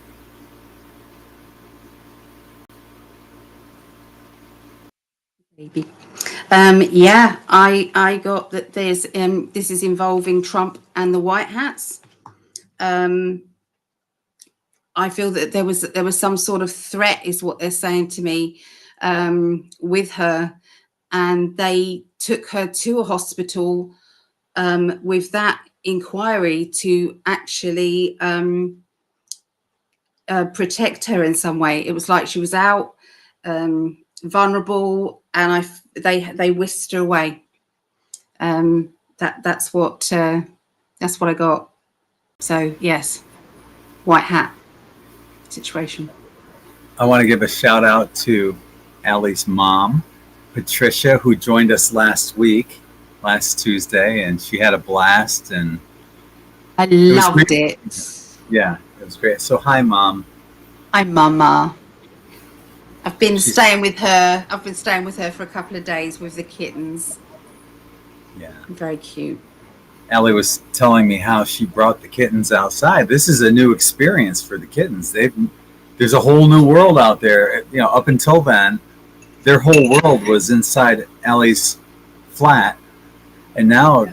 Speaker 1: Maybe. Yeah, I got that there's this is involving Trump and the White Hats. I feel that there was some sort of threat, is what they're saying to me, with her, and they took her to a hospital with that inquiry to actually protect her in some way. It was like she was out, vulnerable, and they whisked her away. That's what I got. So yes, white hat situation.
Speaker 2: I want to give a shout out to Ali's mom, Patricia, who joined us last Tuesday, and she had a blast, and
Speaker 1: I loved it.
Speaker 2: Yeah, it was great. So hi, Mom.
Speaker 1: Hi, Mama. I've been staying with her. I've been staying with her for a couple of days with the kittens.
Speaker 2: Yeah.
Speaker 1: Very cute.
Speaker 2: Ali was telling me how she brought the kittens outside. This is a new experience for the kittens. There's a whole new world out there. You know, up until then, their whole world was inside Ali's flat, and now,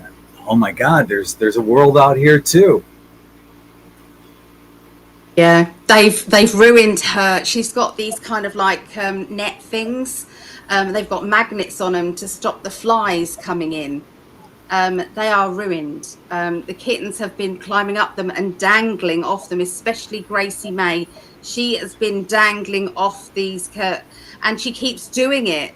Speaker 2: oh my God, there's a world out here too.
Speaker 1: Yeah, they've ruined her. She's got these kind of like net things. They've got magnets on them to stop the flies coming in. They are ruined. The kittens have been climbing up them and dangling off them, especially Gracie May. She has been dangling off these and she keeps doing it.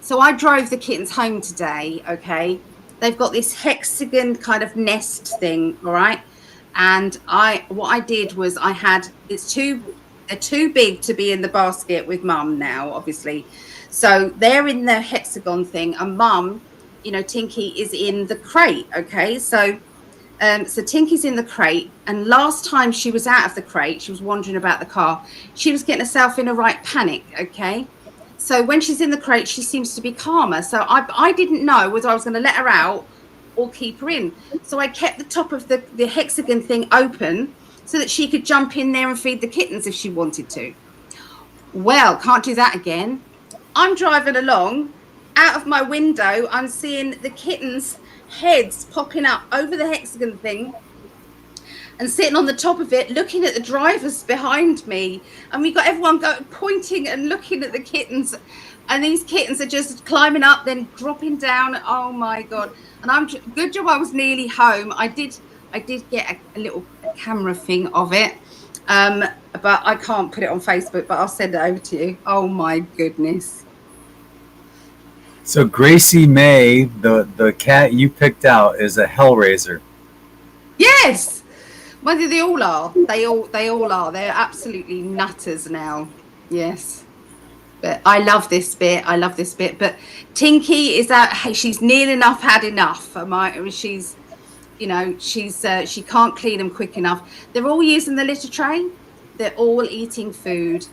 Speaker 1: So I drove the kittens home today. Okay, they've got this hexagon kind of nest thing, all right. And what I did was they're too big to be in the basket with Mum now, obviously. So they're in the hexagon thing, and Mum, you know, Tinky is in the crate. Okay, so Tinky's in the crate, and last time she was out of the crate, she was wandering about the car. She was getting herself in a right panic. Okay, so when she's in the crate, she seems to be calmer. So I didn't know whether I was going to let her out or keep her in. So I kept the top of the hexagon thing open so that she could jump in there and feed the kittens if she wanted to. Well, can't do that again. I'm driving along. Out of my window, I'm seeing the kittens' heads popping up over the hexagon thing and sitting on the top of it, looking at the drivers behind me. And we got everyone pointing and looking at the kittens. And these kittens are just climbing up, then dropping down. Oh my God. And good job I was nearly home. I did get a little camera thing of it. But I can't put it on Facebook, but I'll send it over to you. Oh my goodness.
Speaker 2: So Gracie May, the cat you picked out, is a hellraiser.
Speaker 1: Yes. Well, they all are. They all are. They're absolutely nutters now. Yes. But I love this bit. But Tinky is out. Hey, she's near enough had enough. She's, you know, she can't clean them quick enough. They're all using the litter tray. They're all eating food,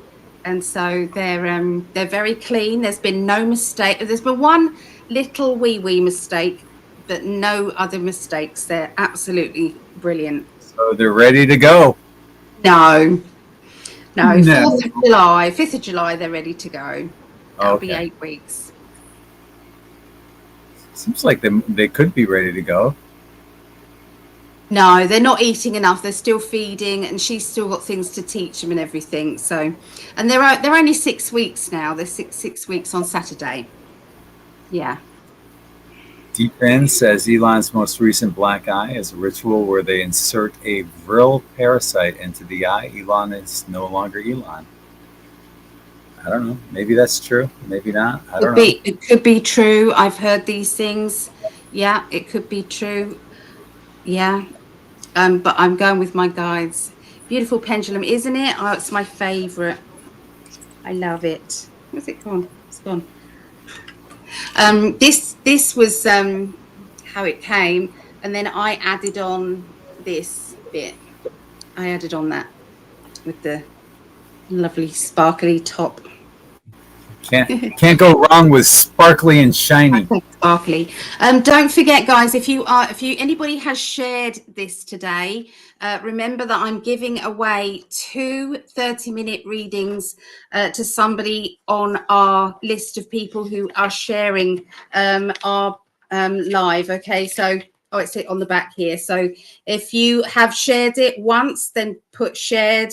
Speaker 1: and so they're very clean. There's been no mistake. There's been one little wee mistake, but no other mistakes. They're absolutely brilliant.
Speaker 2: So they're ready to go.
Speaker 1: No. 4th of July, they're ready to go. That'll be 8 weeks.
Speaker 2: Seems like they could be ready to go.
Speaker 1: No, they're not eating enough. They're still feeding, and she's still got things to teach them and everything. So, and they're only 6 weeks now. They're six weeks on Saturday. Yeah.
Speaker 2: Deep End says Elon's most recent black eye is a ritual where they insert a vril parasite into the eye. Elon is no longer Elon. I don't know. Maybe that's true. Maybe not. I don't know.
Speaker 1: It could be true. I've heard these things. Yeah, it could be true. Yeah. But I'm going with my guides. Beautiful pendulum, isn't it? Oh, it's my favorite. I love it. Where's it gone? It's gone. This was how it came, and then I added on this bit. I added on that with the lovely sparkly top.
Speaker 2: Can't go wrong with sparkly and shiny.
Speaker 1: Sparkly. Don't forget, guys, if anybody has shared this today, remember that I'm giving away 2 30-minute readings to somebody on our list of people who are sharing our live. Okay, so it's on the back here. So if you have shared it once, then put shared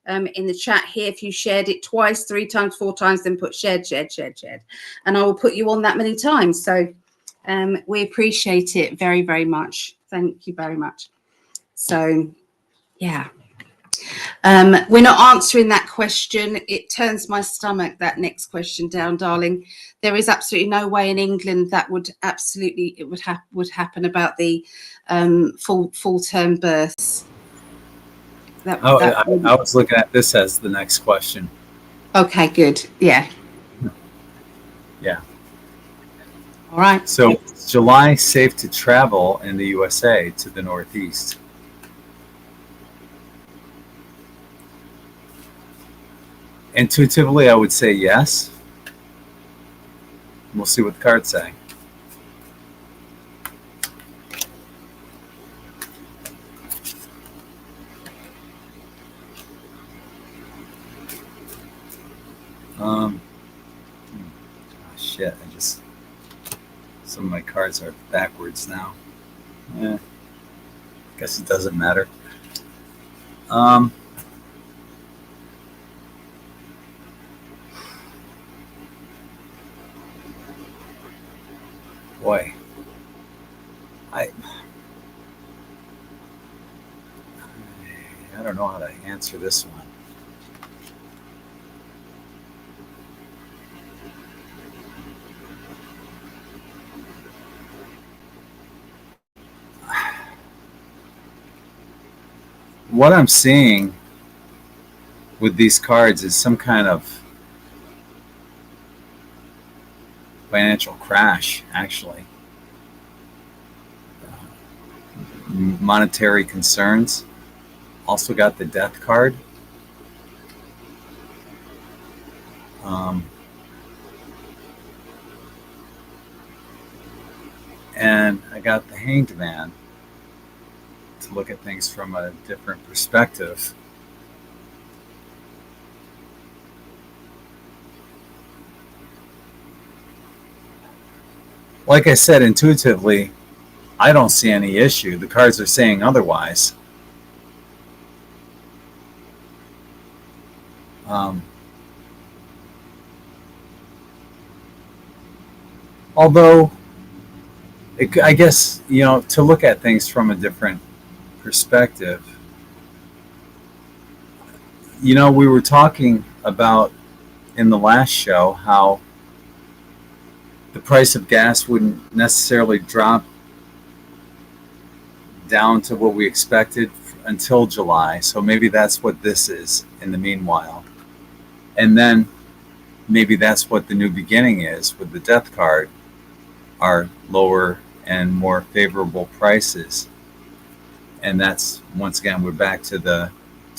Speaker 1: in the chat here. If you shared it twice, 3 times, 4 times, then put shared, and I will put you on that many times. So we appreciate it very, very much. Thank you very much. So yeah, we're not answering that question. It turns my stomach, that next question down, darling. There is absolutely no way in England that would happen about the full term births.
Speaker 2: I was looking at this as the next question.
Speaker 1: Okay, good. Yeah.
Speaker 2: Yeah.
Speaker 1: All right.
Speaker 2: So is July safe to travel in the USA to the Northeast? Intuitively, I would say yes. We'll see what the cards say. Shit, some of my cards are backwards now. Yeah, guess it doesn't matter. Boy, I don't know how to answer this one. What I'm seeing with these cards is some kind of financial crash, actually. Monetary concerns. Also got the death card. And I got the Hanged Man to look at things from a different perspective. Like I said, intuitively, I don't see any issue. The cards are saying otherwise. Although, I guess, to look at things from a different perspective, we were talking about in the last show how the price of gas wouldn't necessarily drop down to what we expected until July. So maybe that's what this is in the meanwhile. And then maybe that's what the new beginning is with the death card, are lower and more favorable prices. And that's, once again, we're back to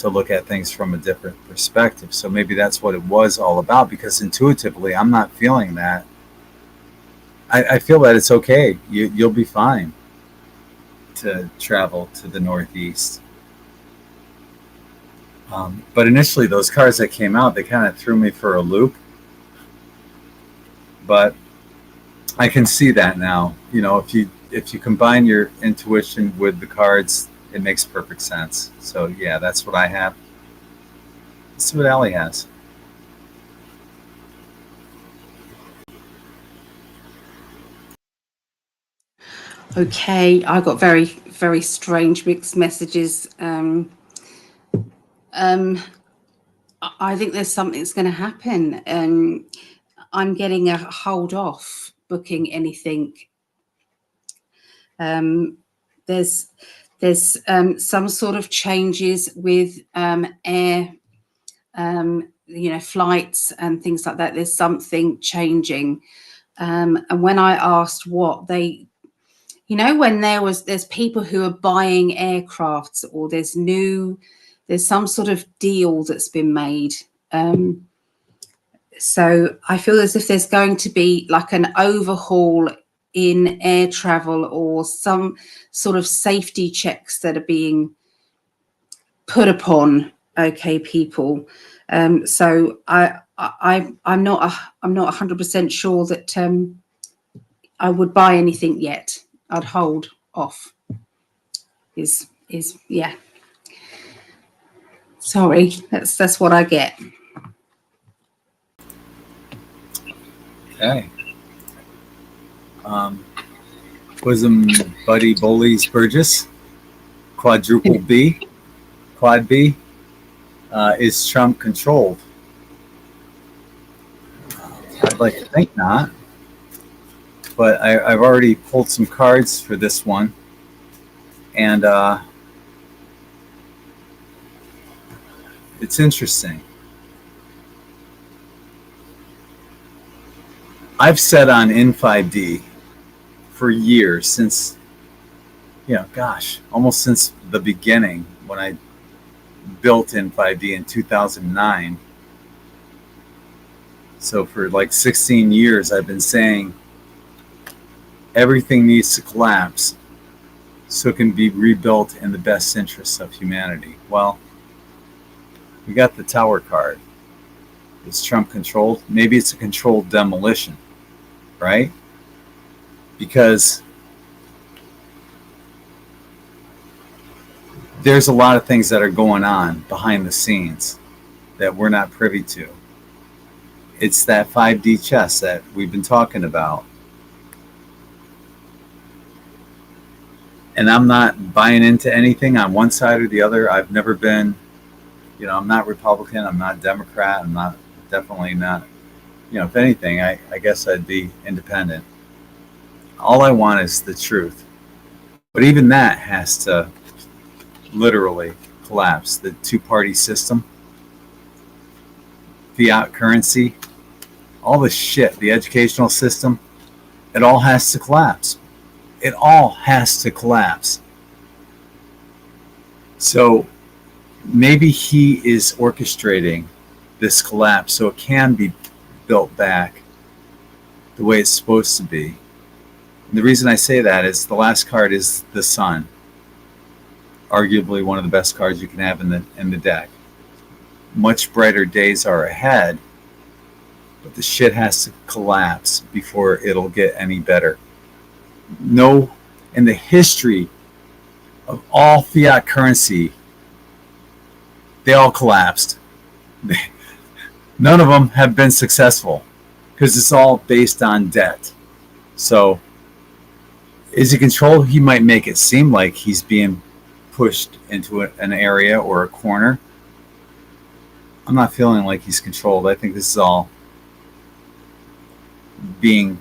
Speaker 2: look at things from a different perspective. So maybe that's what it was all about, because intuitively I'm not feeling that. I feel that it's okay. You'll be fine to travel to the Northeast. But initially those cards that came out, they kind of threw me for a loop. But I can see that now. If you combine your intuition with the cards, it makes perfect sense. So yeah, that's what I have. Let's see what Ali has.
Speaker 1: Okay, I got very, very strange mixed messages. I think there's something that's going to happen. I'm getting a hold off booking anything. There's some sort of changes with air, flights and things like that. There's something changing. And when I asked what, they, when there's people who are buying aircrafts, or there's some sort of deal that's been made. So I feel as if there's going to be like an overhaul in air travel or some sort of safety checks that are being put upon people. So I'm not 100% sure that I would buy anything yet. I'd hold off. Is yeah. Sorry, that's what I get.
Speaker 2: Okay. Bosom Buddy Bowley's Burgess, quadruple B, quad B, is Trump controlled? I'd like to think not, but I've already pulled some cards for this one, and it's interesting. I've said on In5d for years, since, almost since the beginning when I built In5d in 2009. So for like 16 years, I've been saying everything needs to collapse so it can be rebuilt in the best interests of humanity. Well, we got the Tower card. Is Trump controlled? Maybe it's a controlled demolition, right? Because there's a lot of things that are going on behind the scenes that we're not privy to. It's that 5D chess that we've been talking about. And I'm not buying into anything on one side or the other. I've never been, I'm not Republican, I'm not Democrat, I'm not, definitely not, if anything, I guess I'd be independent. All I want is the truth. But even that has to literally collapse. The two-party system, fiat currency, all this shit, the educational system, it all has to collapse. It all has to collapse. So maybe he is orchestrating this collapse so it can be built back the way it's supposed to be. And the reason I say that is the last card is the Sun. Arguably one of the best cards you can have in the deck. Much brighter days are ahead, but the shit has to collapse before it'll get any better. No, in the history of all fiat currency, they all collapsed. None of them have been successful because it's all based on debt. So is he controlled? He might make it seem like he's being pushed into an area or a corner. I'm not feeling like he's controlled. I think this is all being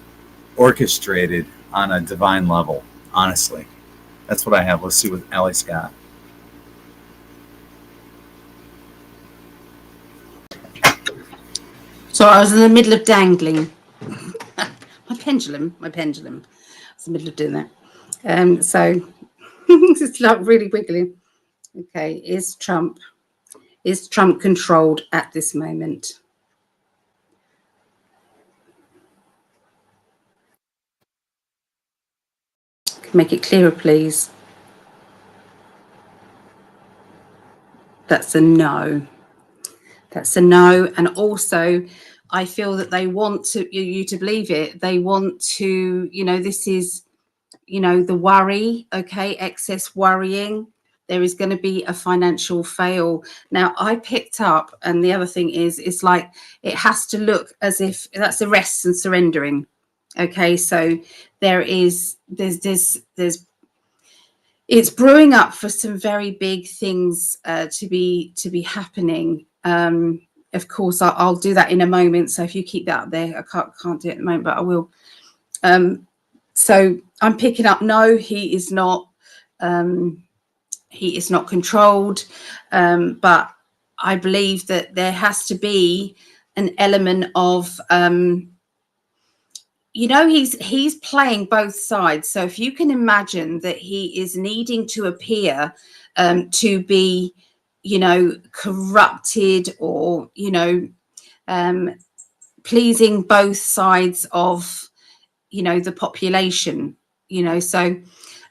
Speaker 2: orchestrated on a divine level, honestly. That's what I have. Let's see what Allie's got.
Speaker 1: So I was in the middle of dangling my pendulum. I was in the middle of doing that. So it's like really wiggling. Okay, is Trump controlled at this moment? Make it clearer, please. That's a no. That's a no. And also, I feel that they want you to believe it. They want to, this is, the worry, okay, excess worrying. There is going to be a financial fail. Now, I picked up, and the other thing is, it's like it has to look as if that's arrest and surrendering. Okay, so there's it's brewing up for some very big things to be happening. Of course, I'll do that in a moment. So if you keep that up there, I can't do it at the moment, but I will. So I'm picking up. No, he is not. He is not controlled. But I believe that there has to be an element of. He's playing both sides. So if you can imagine that he is needing to appear to be, corrupted or, pleasing both sides of, the population, so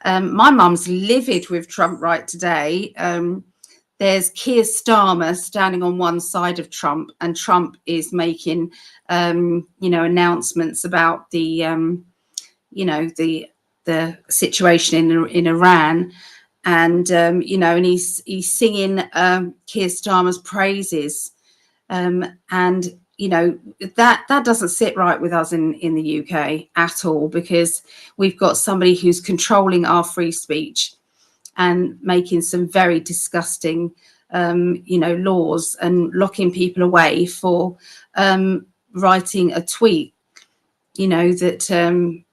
Speaker 1: my mum's livid with Trump right today. There's Keir Starmer standing on one side of Trump, and Trump is making, announcements about the, the situation in Iran, and and he's singing Keir Starmer's praises, and that doesn't sit right with us in the UK at all, because we've got somebody who's controlling our free speech and making some very disgusting laws and locking people away for writing a tweet, that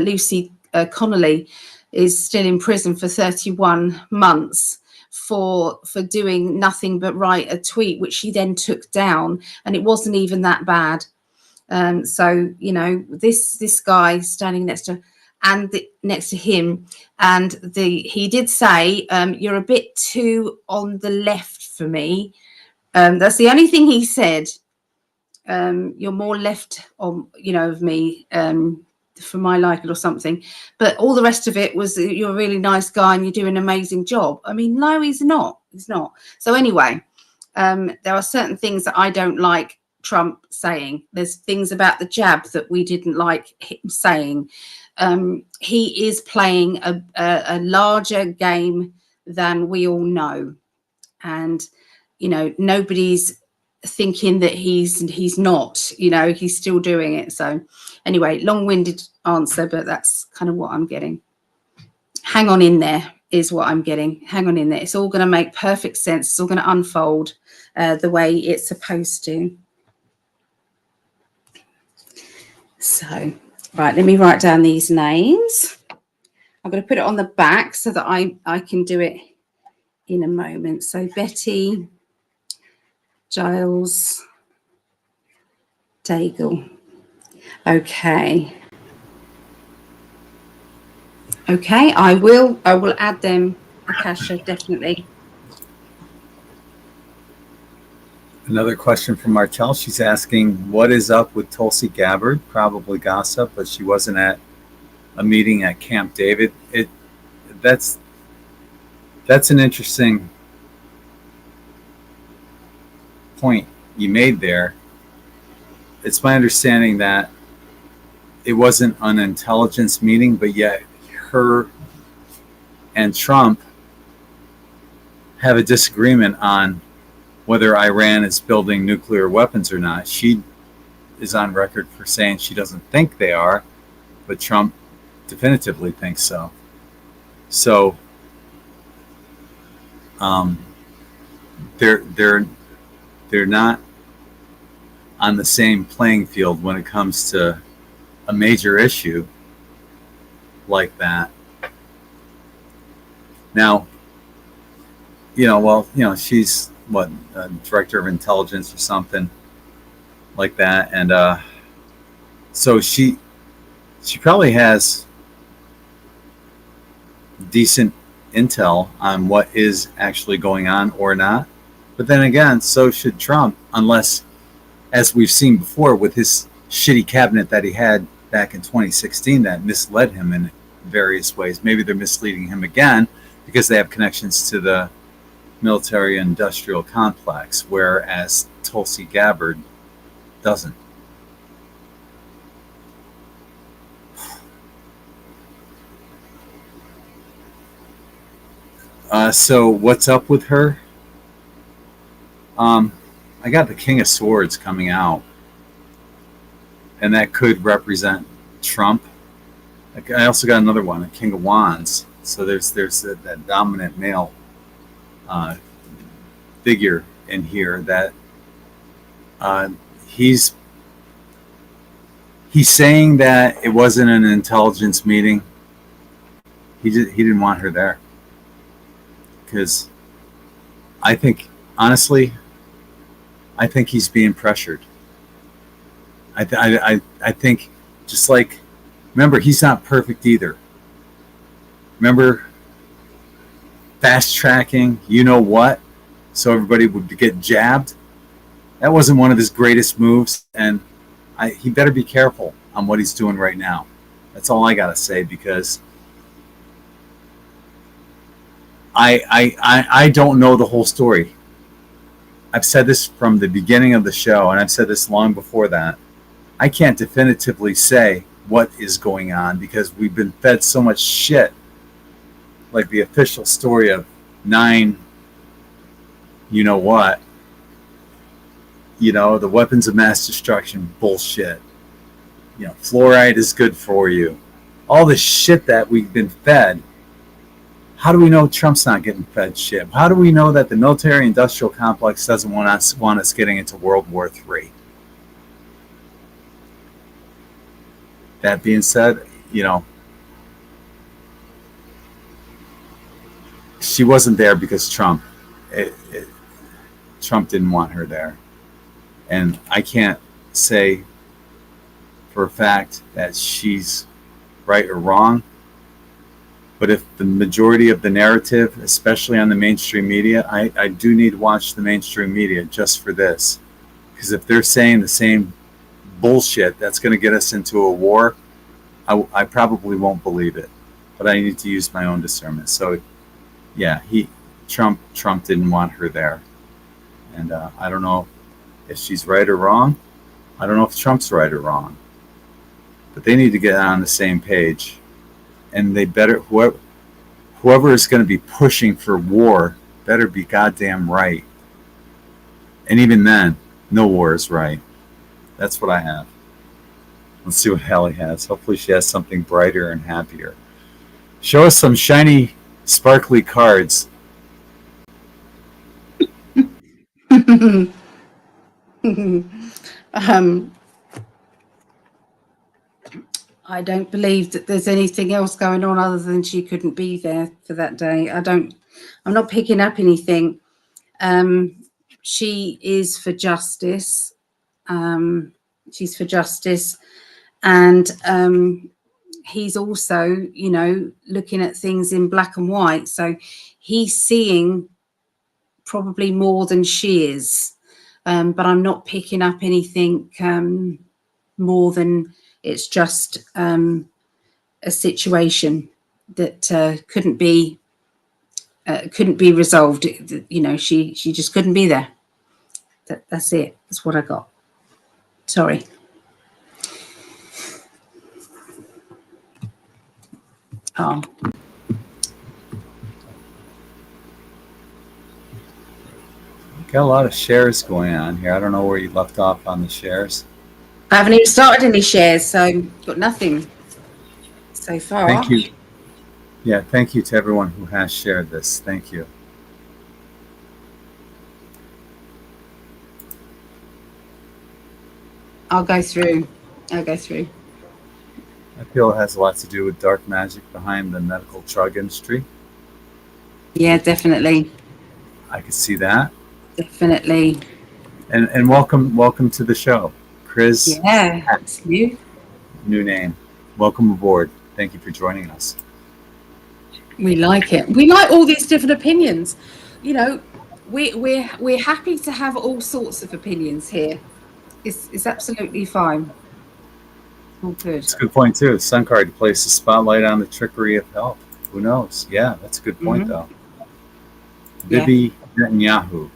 Speaker 1: Lucy Connolly is still in prison for 31 months for doing nothing but write a tweet, which she then took down, and it wasn't even that bad. So this guy standing next to him, and he did say, you're a bit too on the left for me. That's the only thing he said. You're more left on, of me, for my liking or something. But all the rest of it was, you're a really nice guy and you do an amazing job. I mean, no, he's not. He's not. So anyway, there are certain things that I don't like Trump saying. There's things about the jab that we didn't like him saying. He is playing a larger game than we all know. And, nobody's thinking that he's not, he's still doing it. So anyway, long-winded answer, but that's kind of what I'm getting. Hang on in there is what I'm getting. Hang on in there. It's all going to make perfect sense. It's all going to unfold the way it's supposed to. So, right, let me write down these names. I'm going to put it on the back so that I can do it in a moment. So Betty, Giles, Daigle. Okay, I will add them, Akasha, definitely.
Speaker 2: Another question from Martel. She's asking, what is up with Tulsi Gabbard? Probably gossip, but she wasn't at a meeting at Camp David. That's an interesting point you made there. It's my understanding that it wasn't an intelligence meeting, but yet her and Trump have a disagreement on whether Iran is building nuclear weapons or not. She is on record for saying she doesn't think they are, but Trump definitively thinks so. So they're not on the same playing field when it comes to a major issue like that. Now, she's director of intelligence or something like that, and so she probably has decent intel on what is actually going on or not. But then again, so should Trump, unless, as we've seen before with his shitty cabinet that he had back in 2016 that misled him in various ways. Maybe they're misleading him again because they have connections to the military-industrial complex, whereas Tulsi Gabbard doesn't. So what's up with her? I got the King of Swords coming out, and that could represent Trump. I also got another one, a King of Wands. So there's that dominant male figure in here that he's saying that it wasn't an intelligence meeting. He didn't want her there because honestly, I think he's being pressured. I think, just like, remember, he's not perfect either. Remember, fast tracking, so everybody would get jabbed. That wasn't one of his greatest moves, and he better be careful on what he's doing right now. That's all I gotta say, because I don't know the whole story. I've said this from the beginning of the show, and I've said this long before that. I can't definitively say what is going on because we've been fed so much shit, like the official story of 9, you know what, the weapons of mass destruction bullshit. Fluoride is good for you. All the shit that we've been fed. How do we know Trump's not getting fed shit? How do we know that the military-industrial complex doesn't want us getting into World War III? That being said, she wasn't there because Trump didn't want her there. And I can't say for a fact that she's right or wrong. But if the majority of the narrative, especially on the mainstream media, I do need to watch the mainstream media just for this. Because if they're saying the same bullshit that's going to get us into a war, I probably won't believe it. But I need to use my own discernment. So, yeah, Trump didn't want her there. And I don't know if she's right or wrong. I don't know if Trump's right or wrong. But they need to get on the same page. And they better, whoever is going to be pushing for war better be goddamn right. And even then, no war is right. That's what I have. Let's see what Hallie has. Hopefully she has something brighter and happier. Show us some shiny, sparkly cards.
Speaker 1: I don't believe that there's anything else going on other than she couldn't be there for that day. I'm not picking up anything. She is for justice. She's for justice. And he's also, looking at things in black and white. So he's seeing probably more than she is. But I'm not picking up anything more than it's just a situation that couldn't be resolved. She just couldn't be there. That's it. That's what I got. Sorry. Oh.
Speaker 2: Got a lot of shares going on here. I don't know where you left off on the shares.
Speaker 1: I haven't even started any shares, so got nothing so far.
Speaker 2: Thank you. Yeah, thank you to everyone who has shared this. Thank you.
Speaker 1: I'll go through. I
Speaker 2: feel it has a lot to do with dark magic behind the medical drug industry.
Speaker 1: Yeah, definitely.
Speaker 2: I could see that.
Speaker 1: Definitely.
Speaker 2: And welcome to the show, Chris.
Speaker 1: Yeah, it's new.
Speaker 2: New name. Welcome aboard. Thank you for joining us.
Speaker 1: We like it. We like all these different opinions. We're happy to have all sorts of opinions here. It's absolutely fine. All good.
Speaker 2: That's a good point too. Sun card placed the spotlight on the trickery of health. Who knows? Yeah, that's a good point though. Bibi Netanyahu.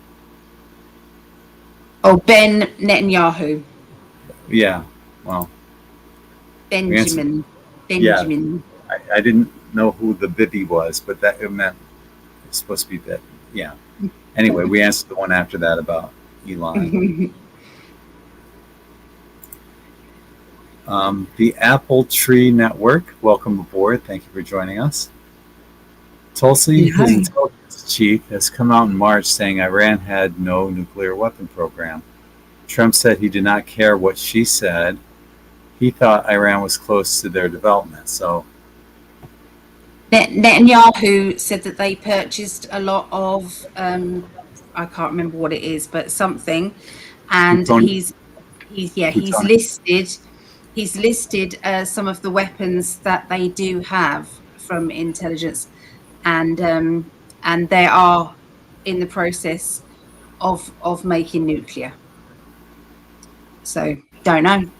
Speaker 1: Oh, Ben Netanyahu.
Speaker 2: Yeah. Well.
Speaker 1: Benjamin.
Speaker 2: Yeah. I didn't know who the Bibi was, but that it meant it's supposed to be that. Yeah. Anyway, we answered the one after that about Elon. The Apple Tree Network, welcome aboard. Thank you for joining us. Tulsi, his intelligence chief, has come out in March saying Iran had no nuclear weapon program. Trump said he did not care what she said. He thought Iran was close to their development. So
Speaker 1: Netanyahu said that they purchased a lot of, I can't remember what it is, but something, and he's listed some of the weapons that they do have from intelligence, and they are in the process of making nuclear. So don't know.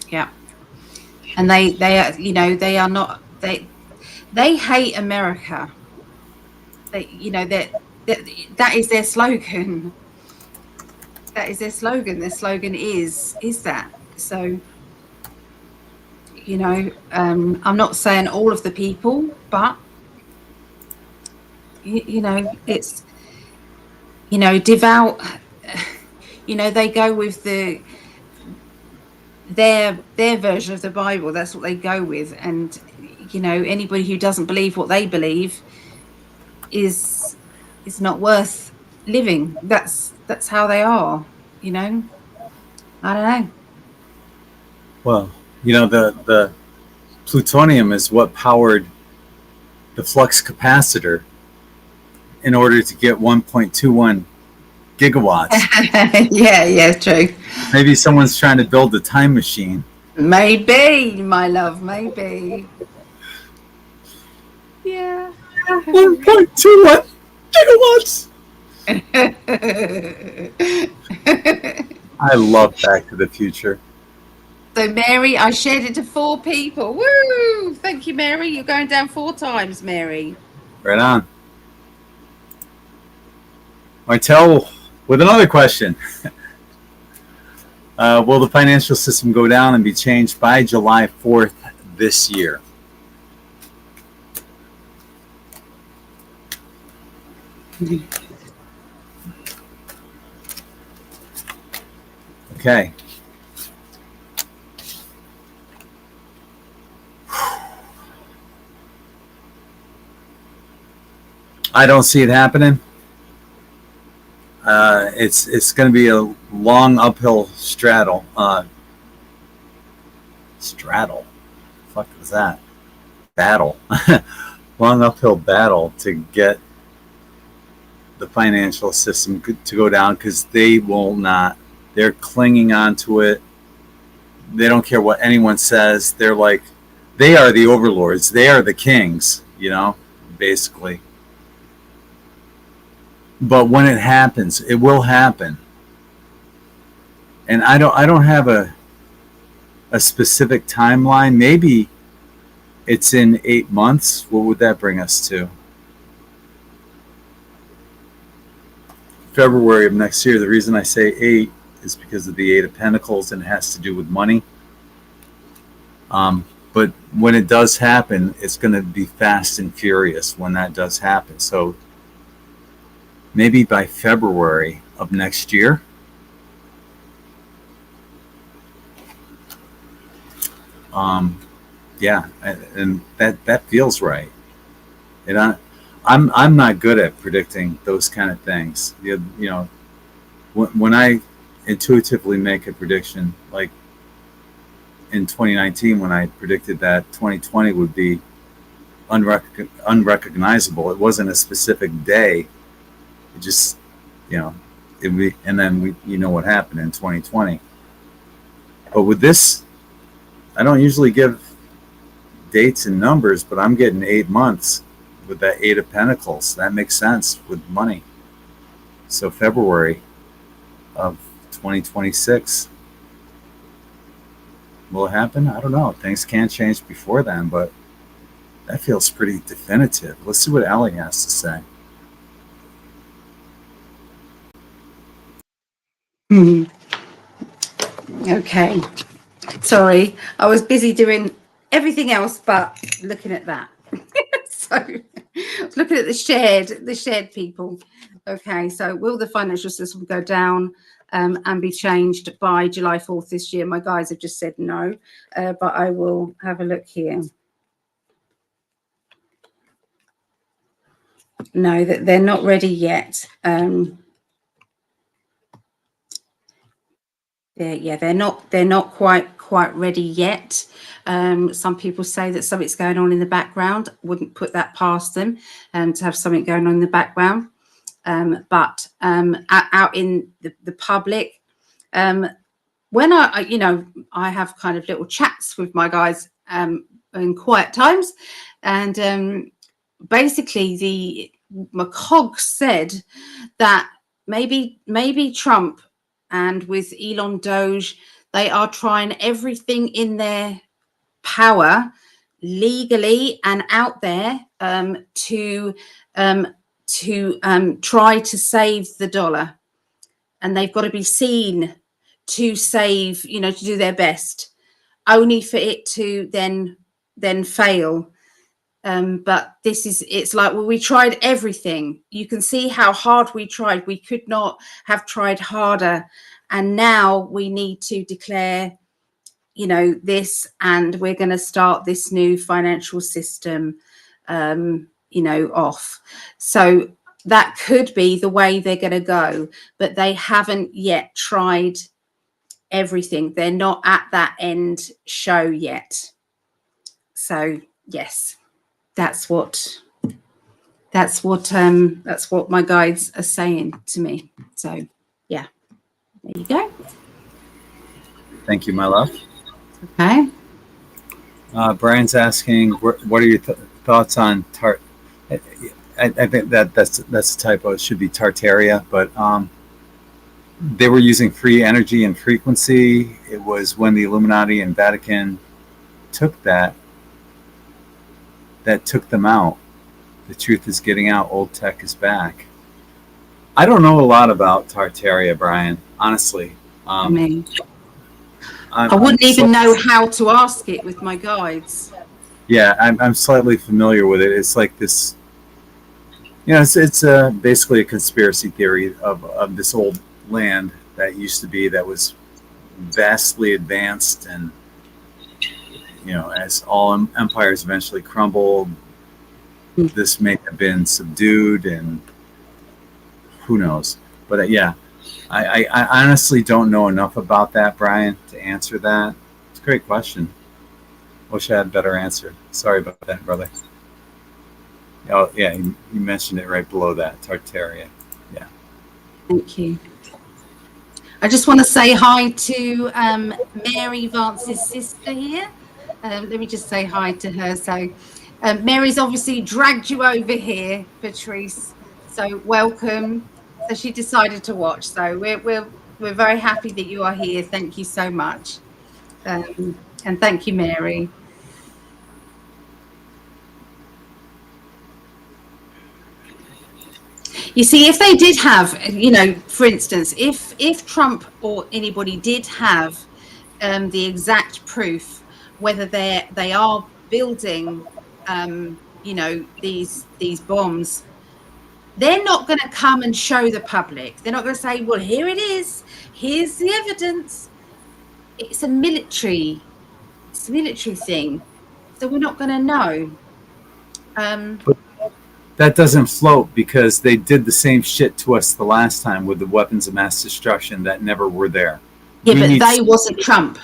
Speaker 1: Yeah. And they are, you know, they are not, they hate America. They, you know, that is their slogan. That is their slogan. Their slogan is that. So, you know, I'm not saying all of the people, but you know, it's, you know, devout, you know, they go with their version of the Bible. That's what they go with. And, you know, anybody who doesn't believe what they believe is not worth living. That's how they are, you know. I don't know.
Speaker 2: Well, you know, the plutonium is what powered the flux capacitor in order to get 1.21 gigawatts.
Speaker 1: Yeah, true.
Speaker 2: Maybe someone's trying to build a time machine.
Speaker 1: Maybe, my love, maybe. Yeah.
Speaker 2: 1.21 gigawatts. I love Back to the Future.
Speaker 1: So, Mary, I shared it to 4 people. Woo! Thank you, Mary. You're going down 4 times, Mary.
Speaker 2: Right on. Martel, with another question. Will the financial system go down and be changed by July 4th this year? Okay. I don't see it happening. It's going to be a long uphill straddle. Straddle? Fuck was that? Battle. Long uphill battle to get the financial system to go down, because they will not. They're clinging on to it. They don't care what anyone says. They're like, they are the overlords. They are the kings, you know, basically. But when it happens, it will happen. And I don't have a specific timeline. Maybe it's in 8 months. What would that bring us to? February of next year. The reason I say 8 is because of the 8 of Pentacles, and it has to do with money. But when it does happen, it's going to be fast and furious when that does happen. So maybe by February of next year. Yeah, and that feels right. And I'm not good at predicting those kind of things. You know, when I intuitively make a prediction, like in 2019, when I predicted that 2020 would be unrecognizable, it wasn't a specific day. It just, you know, and then you know what happened in 2020. But with this, I don't usually give dates and numbers, but I'm getting 8 months with that 8 of Pentacles. That makes sense with money. So February of 2026. Will it happen? I don't know. Things can change before then, but that feels pretty definitive. Let's see what Ali has to say.
Speaker 1: Okay. Sorry, I was busy doing everything else but looking at that. So I was looking at the shared people. Okay, so will the financial system go down and be changed by July 4th this year? My guys have just said no, but I will have a look here. No, that they're not ready yet. They're not quite ready yet. Some people say that something's going on in the background. Wouldn't put that past them to have something going on in the background. But out in the public, when I have kind of little chats with my guys in quiet times, and basically my cog said that maybe Trump and with Elon Doge, they are trying everything in their power, legally and out there, to try to save the dollar. And they've got to be seen to save, to do their best, only for it to then fail. But it's like, well, we tried everything. You can see how hard we tried. We could not have tried harder. And now we need to declare, this, and we're going to start this new financial system, off. So that could be the way they're going to go, but they haven't yet tried everything. They're not at that end show yet. So yes, that's what my guides are saying to me. So yeah, there you go.
Speaker 2: Thank you, my love.
Speaker 1: Okay.
Speaker 2: Brian's asking, what are your thoughts on I think that's a typo. It should be Tartaria, but they were using free energy and frequency. It was when the Illuminati and Vatican took that took them out. The truth is getting out. Old tech is back. I don't know a lot about Tartaria, Brian, honestly.
Speaker 1: I wouldn't even know how to ask it with my guides.
Speaker 2: Yeah, I'm slightly familiar with it. It's like this, it's basically a conspiracy theory of this old land that used to be, that was vastly advanced, and as all empires eventually crumbled, this may have been subdued, and who knows. But yeah, I honestly don't know enough about that, Brian, to answer that. It's a great question. Wish I had a better answer. Sorry about that, brother. Oh yeah, you mentioned it right below that, Tartaria. Yeah.
Speaker 1: Thank you. I just want to say hi to Mary Vance's sister here. Let me just say hi to her. So Mary's obviously dragged you over here, Patrice. So welcome. So she decided to watch. So we're very happy that you are here. Thank you so much. And thank you, Mary. You see, if they did have, for instance, if Trump or anybody did have the exact proof whether they are building, these bombs, they're not going to come and show the public. They're not going to say, well, here it is. Here's the evidence. It's a military thing. So we're not going to know.
Speaker 2: But that doesn't float, because they did the same shit to us the last time with the weapons of mass destruction that never were there.
Speaker 1: Yeah, but they wasn't Trump.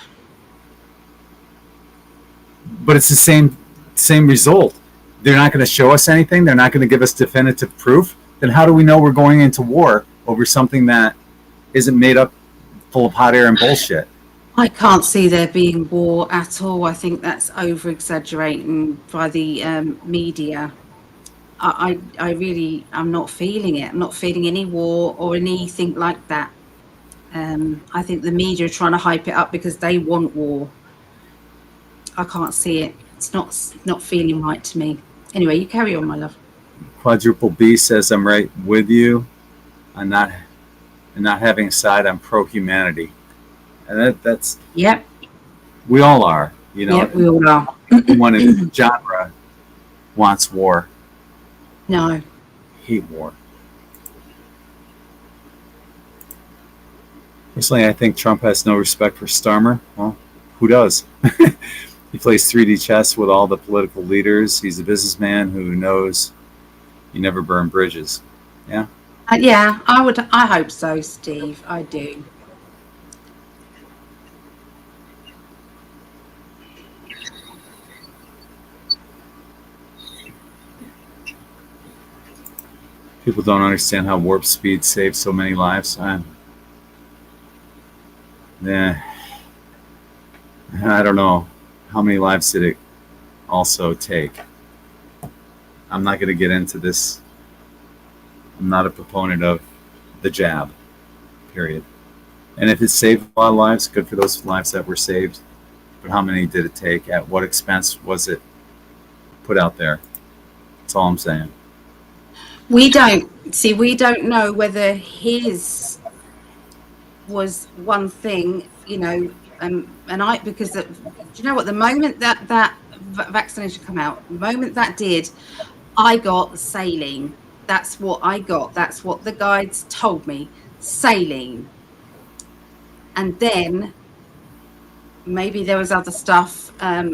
Speaker 2: But it's the same result. They're not going to show us anything. They're not going to give us definitive proof. Then how do we know we're going into war over something that isn't made up, full of hot air and bullshit?
Speaker 1: I can't see there being war at all. I think that's over exaggerating by the media. I'm not feeling it. I'm not feeling any war or anything like that. I think the media are trying to hype it up because they want war. I can't see it. It's not feeling right to me. Anyway, you carry on, my love.
Speaker 2: Quadruple B says, I'm right with you. I'm not having a side. I'm pro-humanity. And that's...
Speaker 1: Yep.
Speaker 2: We all are,
Speaker 1: Yep, we all are.
Speaker 2: Everyone in genre wants war.
Speaker 1: No.
Speaker 2: Hate war. Personally, I think Trump has no respect for Starmer. Well, who does? He plays 3D chess with all the political leaders. He's a businessman who knows you never burn bridges. Yeah?
Speaker 1: Yeah, I hope so, Steve. I do.
Speaker 2: People don't understand how warp speed saves so many lives. Yeah, I don't know. How many lives did it also take? I'm not going to get into this. I'm not a proponent of the jab, period. And if it saved a lot of lives, good for those lives that were saved. But how many did it take? At what expense was it put out there? That's all I'm saying.
Speaker 1: We don't know whether his was one thing, because do you know what? The moment that vaccination come out, the moment that did, I got saline. That's what I got. That's what the guides told me. Saline. And then maybe there was other stuff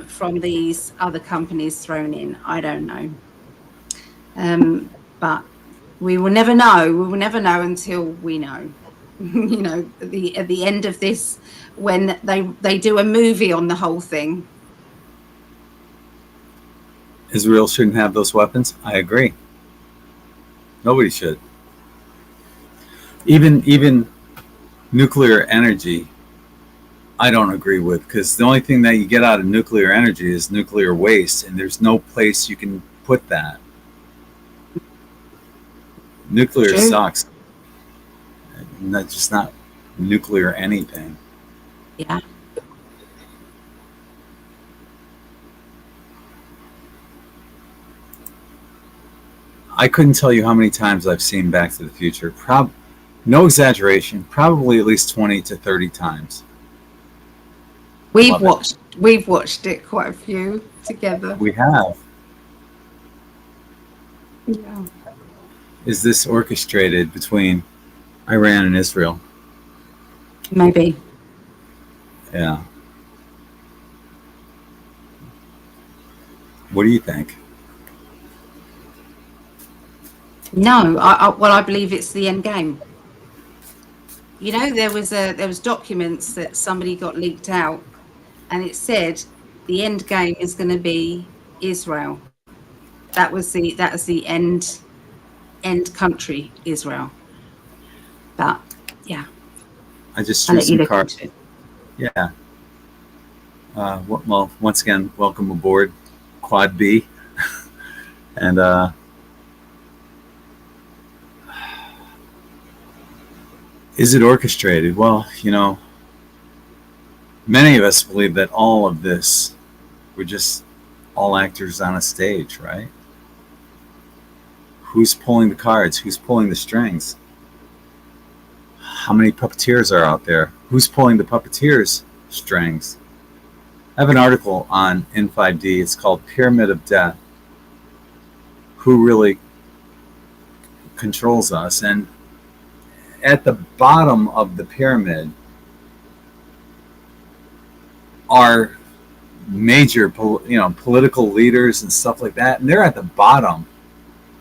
Speaker 1: from these other companies thrown in. I don't know. But we will never know. We will never know until we know. At the end of this, when they do a movie on the whole thing.
Speaker 2: Israel shouldn't have those weapons. I agree. Nobody should. Even nuclear energy, I don't agree with, because the only thing that you get out of nuclear energy is nuclear waste, and there's no place you can put that. Nuclear sucks. Just not nuclear anything.
Speaker 1: Yeah.
Speaker 2: I couldn't tell you how many times I've seen Back to the Future. No exaggeration, probably at least 20 to 30 times.
Speaker 1: We've watched it quite a few together.
Speaker 2: We have.
Speaker 1: Yeah.
Speaker 2: Is this orchestrated between Iran and Israel?
Speaker 1: Maybe.
Speaker 2: Yeah. What do you think?
Speaker 1: No, I believe it's the end game. There was documents that somebody got leaked out, and it said the end game is going to be Israel. That was the end country, Israel. But yeah,
Speaker 2: I just drew some cards. Yeah. Well, once again, welcome aboard, Quad B, and is it orchestrated? Well, many of us believe that all of this, we're just all actors on a stage, right? Who's pulling the cards? Who's pulling the strings? How many puppeteers are out there? Who's pulling the puppeteers' strings? I have an article on In5d. It's called Pyramid of Death. Who really controls us? And at the bottom of the pyramid are major political leaders and stuff like that, and they're at the bottom.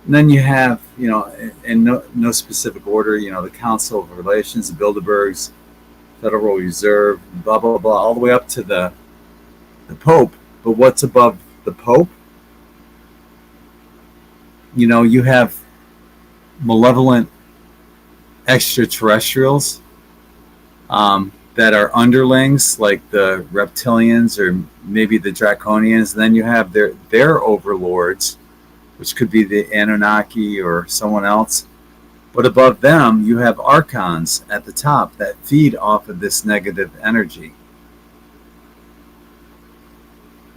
Speaker 2: And then you have, in no specific order, the Council of Relations, the Bilderbergs, Federal Reserve, blah, blah, blah, all the way up to the Pope. But what's above the Pope? You have malevolent extraterrestrials that are underlings, like the reptilians or maybe the draconians. And then you have their overlords, which could be the Anunnaki or someone else. But above them, you have archons at the top that feed off of this negative energy.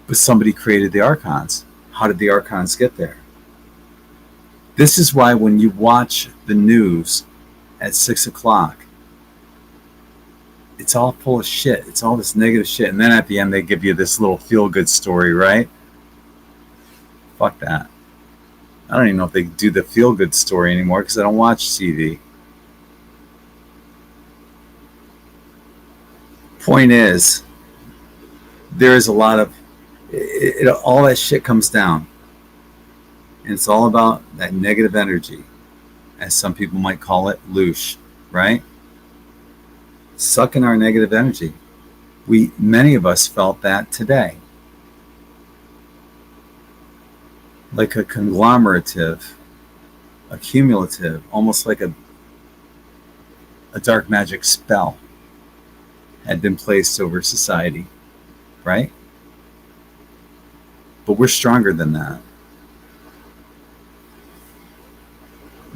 Speaker 2: But somebody created the archons. How did the archons get there? This is why when you watch the news at 6 o'clock, it's all full of shit. It's all this negative shit. And then at the end, they give you this little feel-good story, right? Fuck that. I don't even know if they do the feel-good story anymore because I don't watch TV. Point is, there is a lot of... all that shit comes down. And it's all about that negative energy, as some people might call it, loosh, right? Sucking our negative energy. Many of us felt that today. Like a conglomerative, a cumulative, almost like a dark magic spell had been placed over society, right? But we're stronger than that.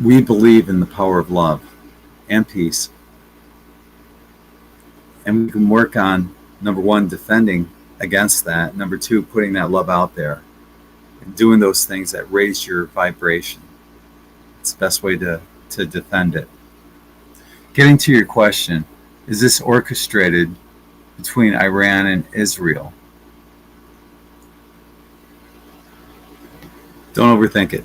Speaker 2: We believe in the power of love and peace. And we can work on, number one, defending against that. Number two, putting that love out there and doing those things that raise your vibration. It's the best way to defend it. Getting to your question, is this orchestrated between Iran and Israel? Don't overthink it.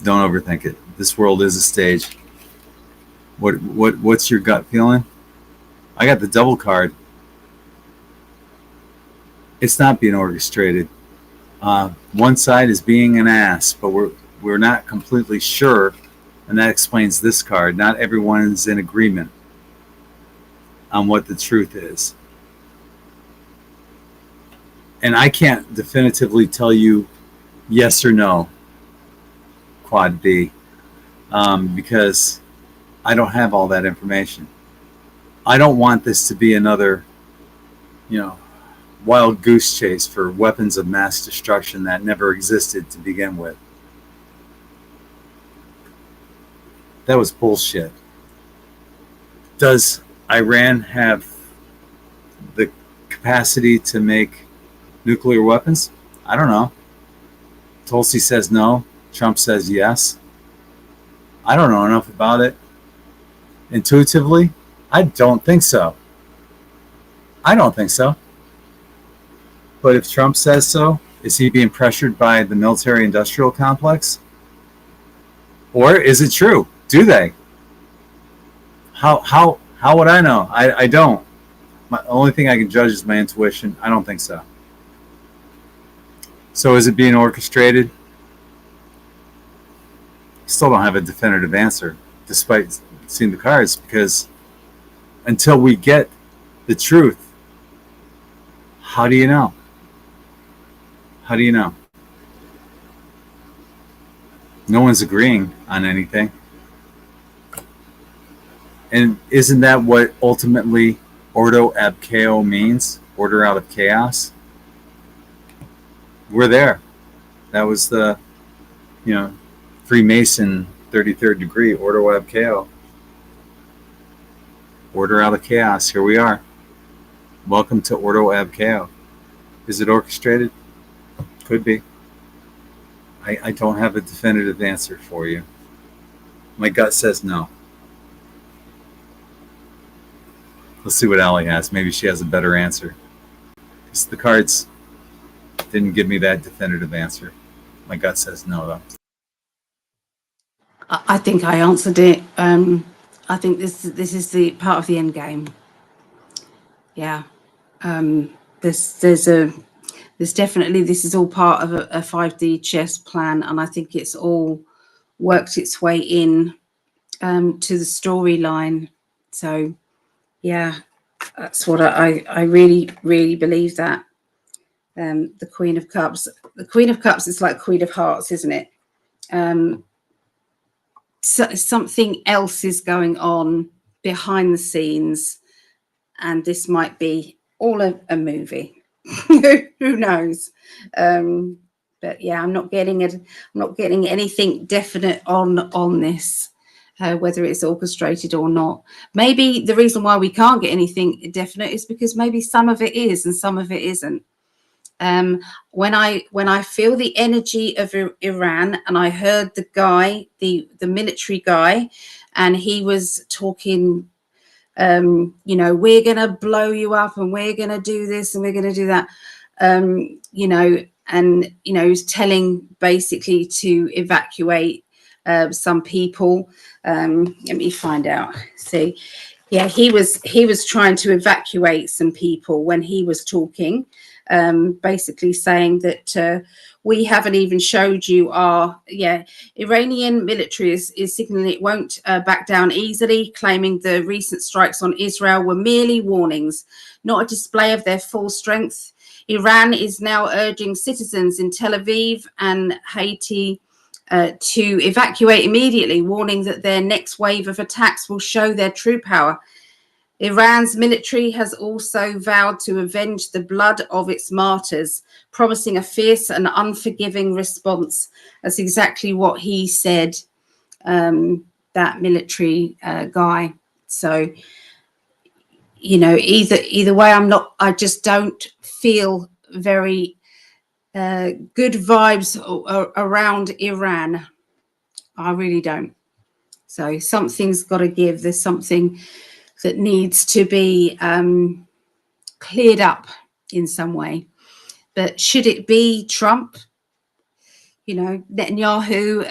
Speaker 2: Don't overthink it. This world is a stage. What's your gut feeling? I got the devil card. It's not being orchestrated. One side is being an ass, but we're not completely sure, and that explains this card. Not everyone is in agreement on what the truth is. And I can't definitively tell you yes or no, Quad B, because I don't have all that information. I don't want this to be another, wild goose chase for weapons of mass destruction that never existed to begin with. That was bullshit. Does Iran have the capacity to make nuclear weapons? I don't know. Tulsi says no. Trump says yes. I don't know enough about it. Intuitively, I don't think so. I don't think so. But if Trump says so, is he being pressured by the military-industrial complex? Or is it true? Do they? How would I know? I don't. The only thing I can judge is my intuition. I don't think so. So is it being orchestrated? Still don't have a definitive answer, despite seeing the cards, because until we get the truth, how do you know? How do you know? No one's agreeing on anything. And isn't that what ultimately ordo ab chaos means? Order out of chaos? We're there. That was the, Freemason 33rd degree, ordo ab chaos. Order out of chaos. Here we are. Welcome to ordo ab chaos. Is it orchestrated? Could be. I don't have a definitive answer for you. My gut says no. Let's see what Ali has. Maybe she has a better answer. Because the cards didn't give me that definitive answer. My gut says no, though.
Speaker 1: I think I answered it. I think this is the part of the end game. Yeah. There's definitely, this is all part of a 5D chess plan, and I think it's all worked its way in to the storyline. So yeah, that's what I really, really believe that. The Queen of Cups is like Queen of Hearts, isn't it? So something else is going on behind the scenes, and this might be all a movie. Who knows? But yeah, I'm not getting anything definite on this, whether it's orchestrated or not. Maybe the reason why we can't get anything definite is because maybe some of it is and some of it isn't. When I feel the energy of Iran, and I heard the guy, the military guy, and he was talking, we're going to blow you up, and we're going to do this, and we're going to do that, he's telling basically to evacuate some people. Let me find out. See, yeah, he was trying to evacuate some people when he was talking, basically saying that we haven't even showed you Iranian military is signaling it won't back down easily, claiming the recent strikes on Israel were merely warnings, not a display of their full strength. Iran is now urging citizens in Tel Aviv and Haiti to evacuate immediately, warning that their next wave of attacks will show their true power. Iran's military has also vowed to avenge the blood of its martyrs, promising a fierce and unforgiving response. That's exactly what he said, that military guy. So, either way, I just don't feel very good vibes around Iran. I really don't. So something's got to give. There's something that needs to be cleared up in some way. But should it be Trump, Netanyahu,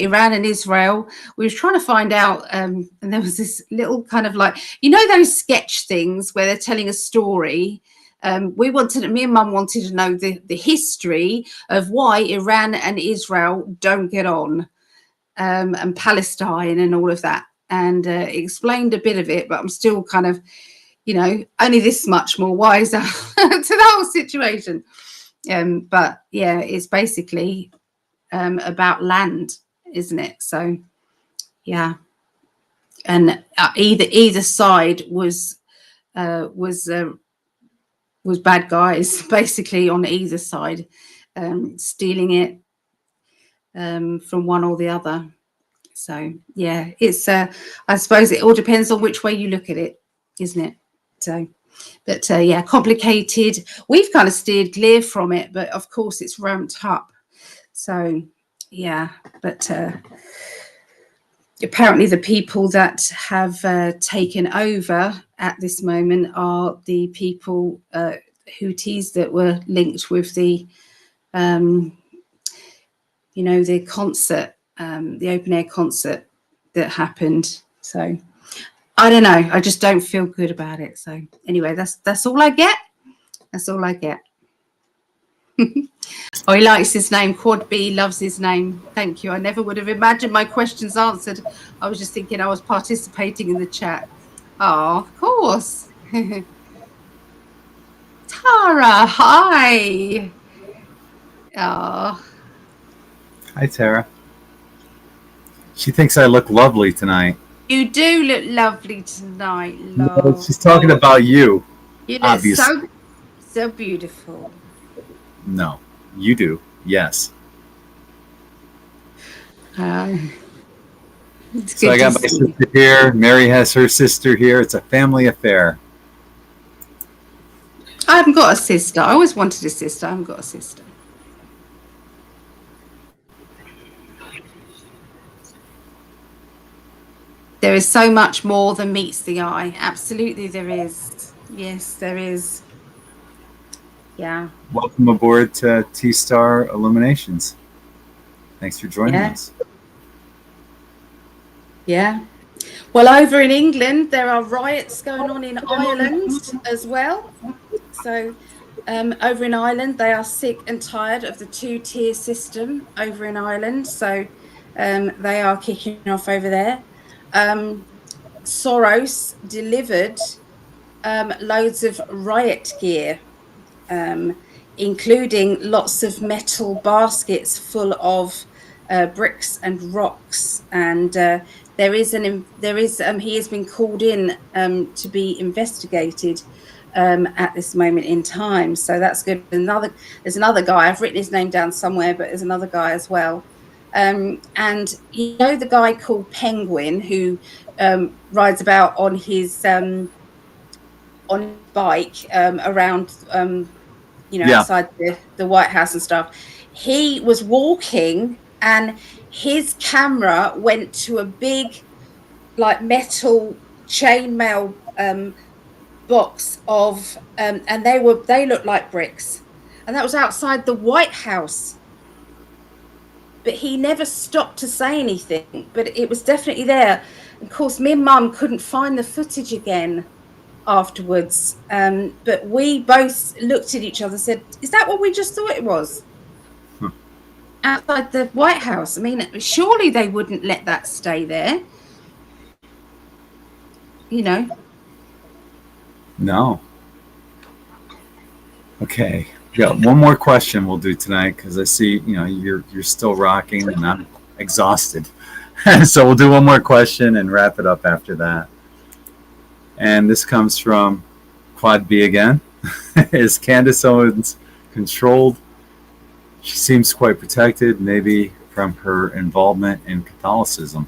Speaker 1: Iran and Israel? We were trying to find out, and there was this little kind of like, those sketch things where they're telling a story. Me and Mum wanted to know the history of why Iran and Israel don't get on, and Palestine and all of that, and explained a bit of it, but I'm still kind of, only this much more wiser to the whole situation. But yeah, it's basically about land, isn't it? So yeah, and either side was bad guys, basically, on either side, stealing it from one or the other. So yeah, it's I suppose it all depends on which way you look at it, isn't it? So, but yeah, complicated. We've kind of steered clear from it, but of course it's ramped up. So yeah, but apparently the people that have taken over at this moment are the people, Houthis, that were linked with the the concert, the open air concert that happened. So I don't know. I just don't feel good about it. So anyway, that's all I get. That's all I get. Oh, he likes his name. Quad B loves his name. Thank you. I never would have imagined my questions answered. I was just thinking I was participating in the chat. Oh, of course. Tara, hi. Oh.
Speaker 2: Hi, Tara. She thinks I look lovely tonight.
Speaker 1: You do look lovely tonight, love.
Speaker 2: No, she's talking about you.
Speaker 1: You look
Speaker 2: obviously.
Speaker 1: so beautiful.
Speaker 2: No, you do. Yes.
Speaker 1: So
Speaker 2: I got my sister here. Mary has her sister here. It's a family affair.
Speaker 1: I haven't got a sister. I always wanted a sister. I haven't got a sister. There is so much more than meets the eye. Absolutely, there is. Yes, there is. Yeah.
Speaker 2: Welcome aboard to T-Star Illuminations. Thanks for joining us.
Speaker 1: Yeah. Well, over in England, there are riots going on in Ireland as well. So over in Ireland, they are sick and tired of the two-tier system over in Ireland. So they are kicking off over there. Soros delivered loads of riot gear, including lots of metal baskets full of bricks and rocks, and he has been called in to be investigated at this moment in time. So that's good. There's another guy, I've written his name down somewhere, but there's another guy as well. And the guy called Penguin, who rides about on his bike around outside the White House and stuff. He was walking and his camera went to a big like metal chainmail box of and they looked like bricks, and that was outside the White House. But he never stopped to say anything, but it was definitely there. Of course, me and Mum couldn't find the footage again afterwards, but we both looked at each other and said, is that what we just thought it was? Outside the White House? I mean, surely they wouldn't let that stay there,
Speaker 2: No. Okay. Yeah, one more question we'll do tonight, because I see you're still rocking and I'm exhausted. So we'll do one more question and wrap it up after that. And this comes from Quad B again. Is Candace Owens controlled? She seems quite protected, maybe from her involvement in Catholicism.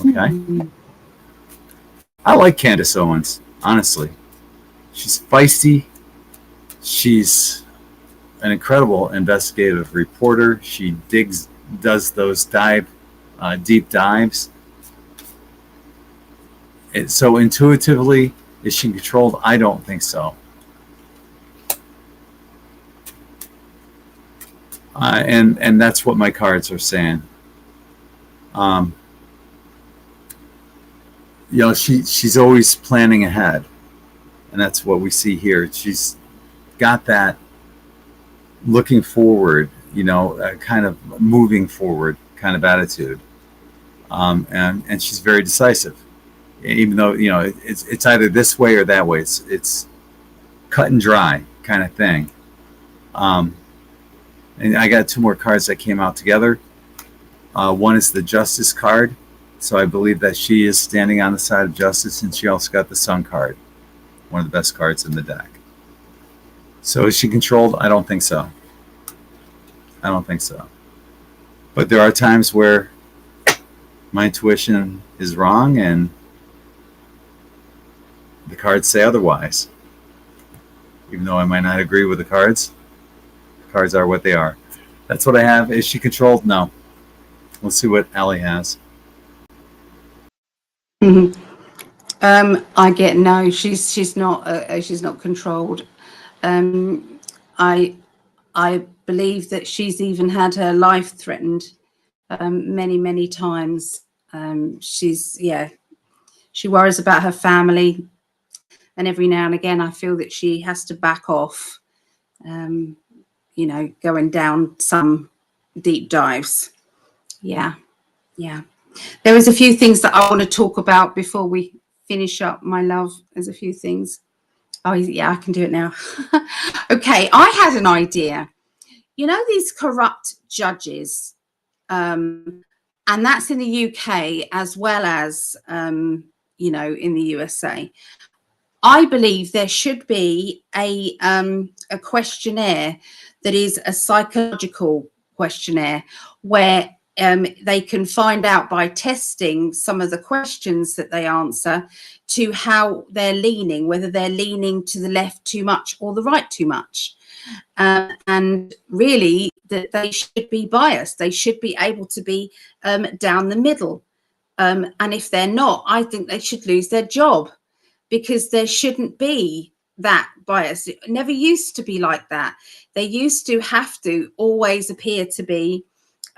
Speaker 2: Okay. I like Candace Owens, honestly. She's feisty. She's an incredible investigative reporter. She does those deep dives. So intuitively, is she controlled? I don't think so. And that's what my cards are saying. She's always planning ahead, and that's what we see here. She's got that looking forward, kind of moving forward kind of attitude, and she's very decisive. Even though it's either this way or that way. It's cut and dry kind of thing. And I got two more cards that came out together. One is the Justice card. So I believe that she is standing on the side of justice, and she also got the Sun card, one of the best cards in the deck. So is she controlled? I don't think so. I don't think so. But there are times where my intuition is wrong and the cards say otherwise. Even though I might not agree with the cards are what they are. That's what I have. Is she controlled? No. Let's see what Ali has.
Speaker 1: I get no. She's not controlled. I believe that she's even had her life threatened many times. She worries about her family, and every now and again I feel that she has to back off. Going down some deep dives. Yeah. There is a few things that I want to talk about before we finish up, my love. There's a few things. Oh, yeah, I can do it now. Okay, I had an idea. These corrupt judges, and that's in the UK as well as, in the USA. I believe there should be a questionnaire that is a psychological questionnaire where they can find out by testing some of the questions that they answer to how they're leaning, whether they're leaning to the left too much or the right too much. And really that they should be biased. They should be able to be down the middle. And if they're not, I think they should lose their job, because there shouldn't be that bias. It never used to be like that. They used to have to always appear to be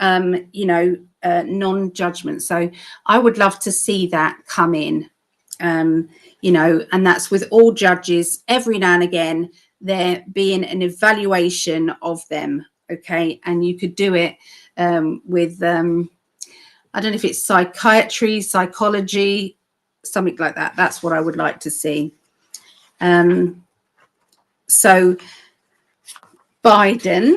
Speaker 1: non-judgment. So I would love to see that come in, and that's with all judges. Every now and again, there being an evaluation of them. Okay. And you could do it with, I don't know if it's psychiatry, psychology, something like that. That's what I would like to see. So Biden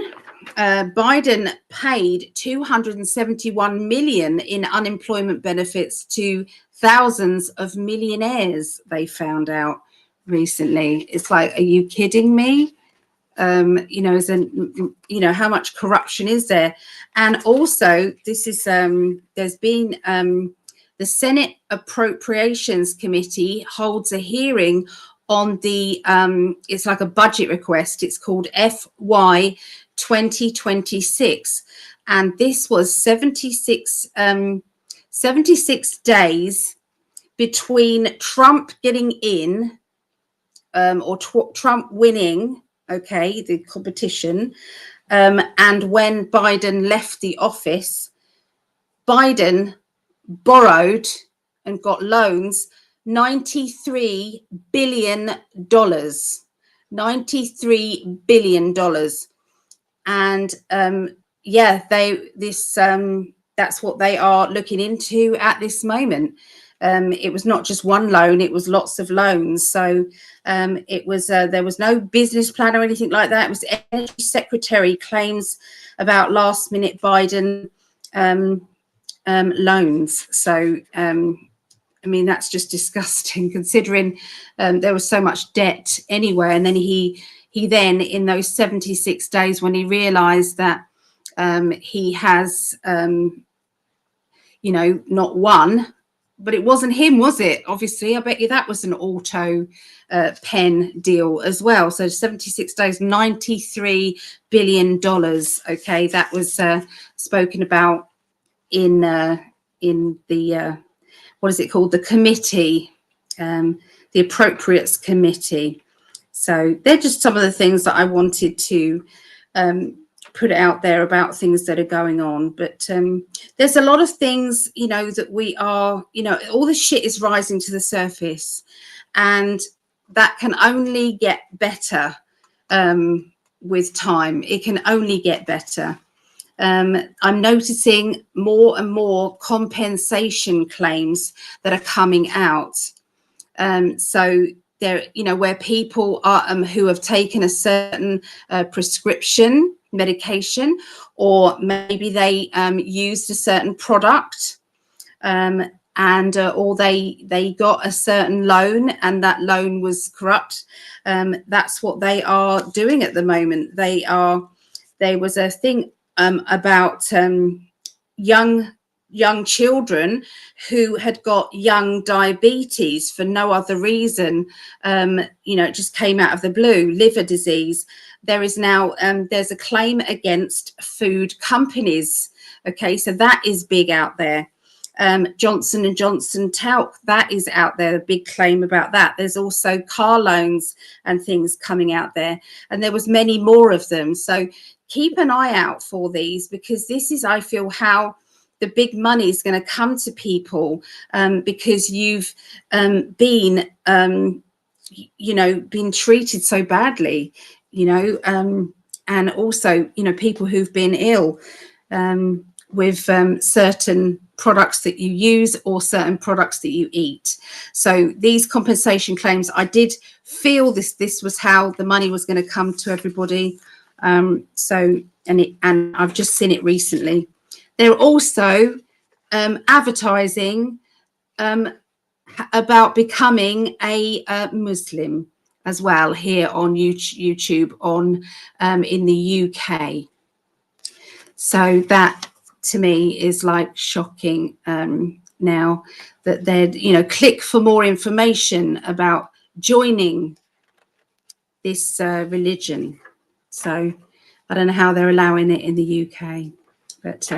Speaker 1: paid $271 million in unemployment benefits to thousands of millionaires, they found out recently. It's like, are you kidding me? How much corruption is there? And also, this is there's been the Senate Appropriations Committee holds a hearing on the it's like a budget request. It's called FY 2026, and this was 76 days between Trump getting in or Trump winning, okay, the competition, and when Biden left the office. Biden borrowed and got loans $93 billion. $93 billion. And that's what they are looking into at this moment. It was not just one loan, it was lots of loans. So it was there was no business plan or anything like that. It was the Energy Secretary claims about last minute Biden loans. So that's just disgusting, considering there was so much debt anywhere. And then he then, in those 76 days, when he realized that he has not won, but it wasn't him, was it? Obviously, I bet you that was an auto pen deal as well. So 76 days, $93 billion. Okay, that was spoken about in the what is it called? The committee, the Appropriates Committee. So they're just some of the things that I wanted to put out there about things that are going on. But there's a lot of things, you know, that we are, you know, all the shit is rising to the surface, and that can only get better with time. It can only get better. I'm noticing more and more compensation claims that are coming out. So there, you know, where people are who have taken a certain prescription medication, or maybe they used a certain product, and or they got a certain loan and that loan was corrupt. That's what they are doing at the moment. There was a thing about young children who had got young diabetes for no other reason. You know, it just came out of the blue, liver disease. There is now there's a claim against food companies. Okay, so that is big out there. Johnson and Johnson talc, that is out there, a big claim about that. There's also car loans and things coming out there, and there was many more of them. So keep an eye out for these, because this is, I feel, how the big money is going to come to people, because you've been, you know, been treated so badly, you know, and also, you know, people who've been ill with certain products that you use or certain products that you eat. So these compensation claims, I did feel this was how the money was going to come to everybody. So, and I've just seen it recently. They're also advertising about becoming a Muslim as well here on YouTube on in the UK. So that to me is like shocking now, that they're, you know, click for more information about joining this religion. So I don't know how they're allowing it in the UK, but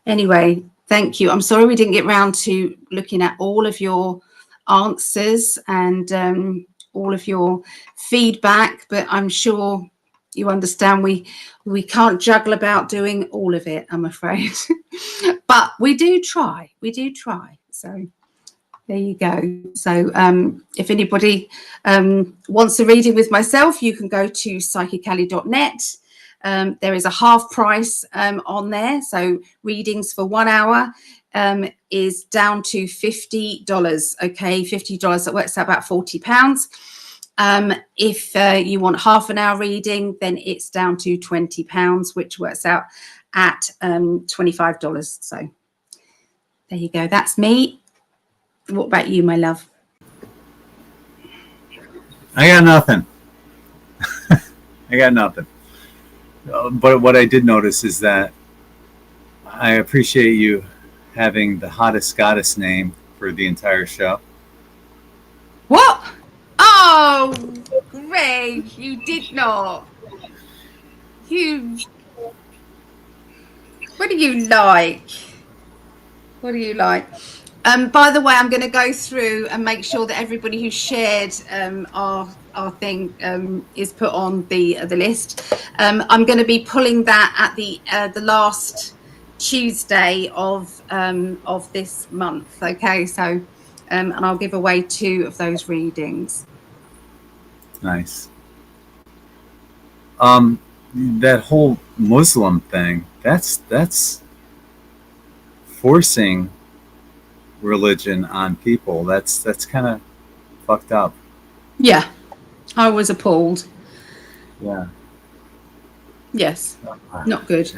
Speaker 1: anyway, thank you. I'm sorry we didn't get round to looking at all of your answers and all of your feedback, but I'm sure you understand we can't juggle about doing all of it, I'm afraid. But we do try. So there you go. So if anybody wants a reading with myself, you can go to PsychicAlly.net. There is a half price on there. So readings for 1 hour is down to $50. Okay, $50. That works out about £40. If you want half an hour reading, then it's down to £20, which works out at $25. So there you go. That's me. What about you, my love?
Speaker 2: I got nothing. I got nothing. But what I did notice is that I appreciate you having the hottest goddess name for the entire show.
Speaker 1: What? Oh, Greg, you did not. What do you like? What do you like? By the way, I'm going to go through and make sure that everybody who shared our thing is put on the list. I'm going to be pulling that at the last Tuesday of this month. Okay, so and I'll give away 2 of those readings.
Speaker 2: Nice. That whole Muslim thing, that's forcing religion on people. That's kind of fucked up.
Speaker 1: Yeah, I was appalled.
Speaker 2: Yeah.
Speaker 1: Yes, not good.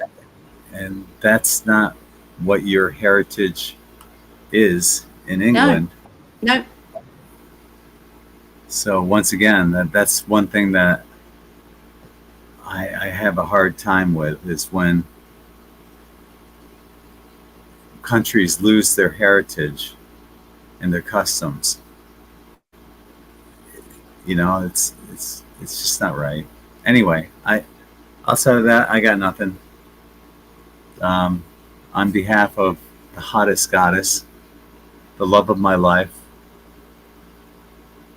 Speaker 2: And that's not what your heritage is in England.
Speaker 1: No.
Speaker 2: So once again, that's one thing that I have a hard time with, is when countries lose their heritage and their customs. You know, it's just not right. Anyway, outside of that, I got nothing. On behalf of the hottest goddess, the love of my life,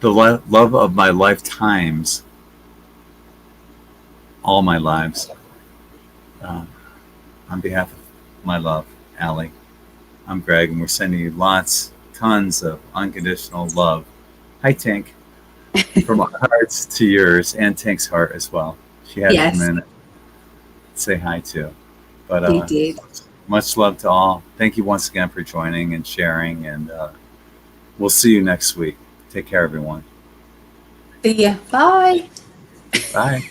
Speaker 2: the love of my lifetimes, all my lives, on behalf of my love, Ali, I'm Greg, and we're sending you tons of unconditional love. Hi, Tank. From our hearts to yours, and Tank's heart as well. She had
Speaker 1: Yes.
Speaker 2: a minute to say hi to. But
Speaker 1: He did.
Speaker 2: much love to all. Thank you once again for joining and sharing, and we'll see you next week. Take care, everyone.
Speaker 1: See ya. Bye.
Speaker 2: Bye.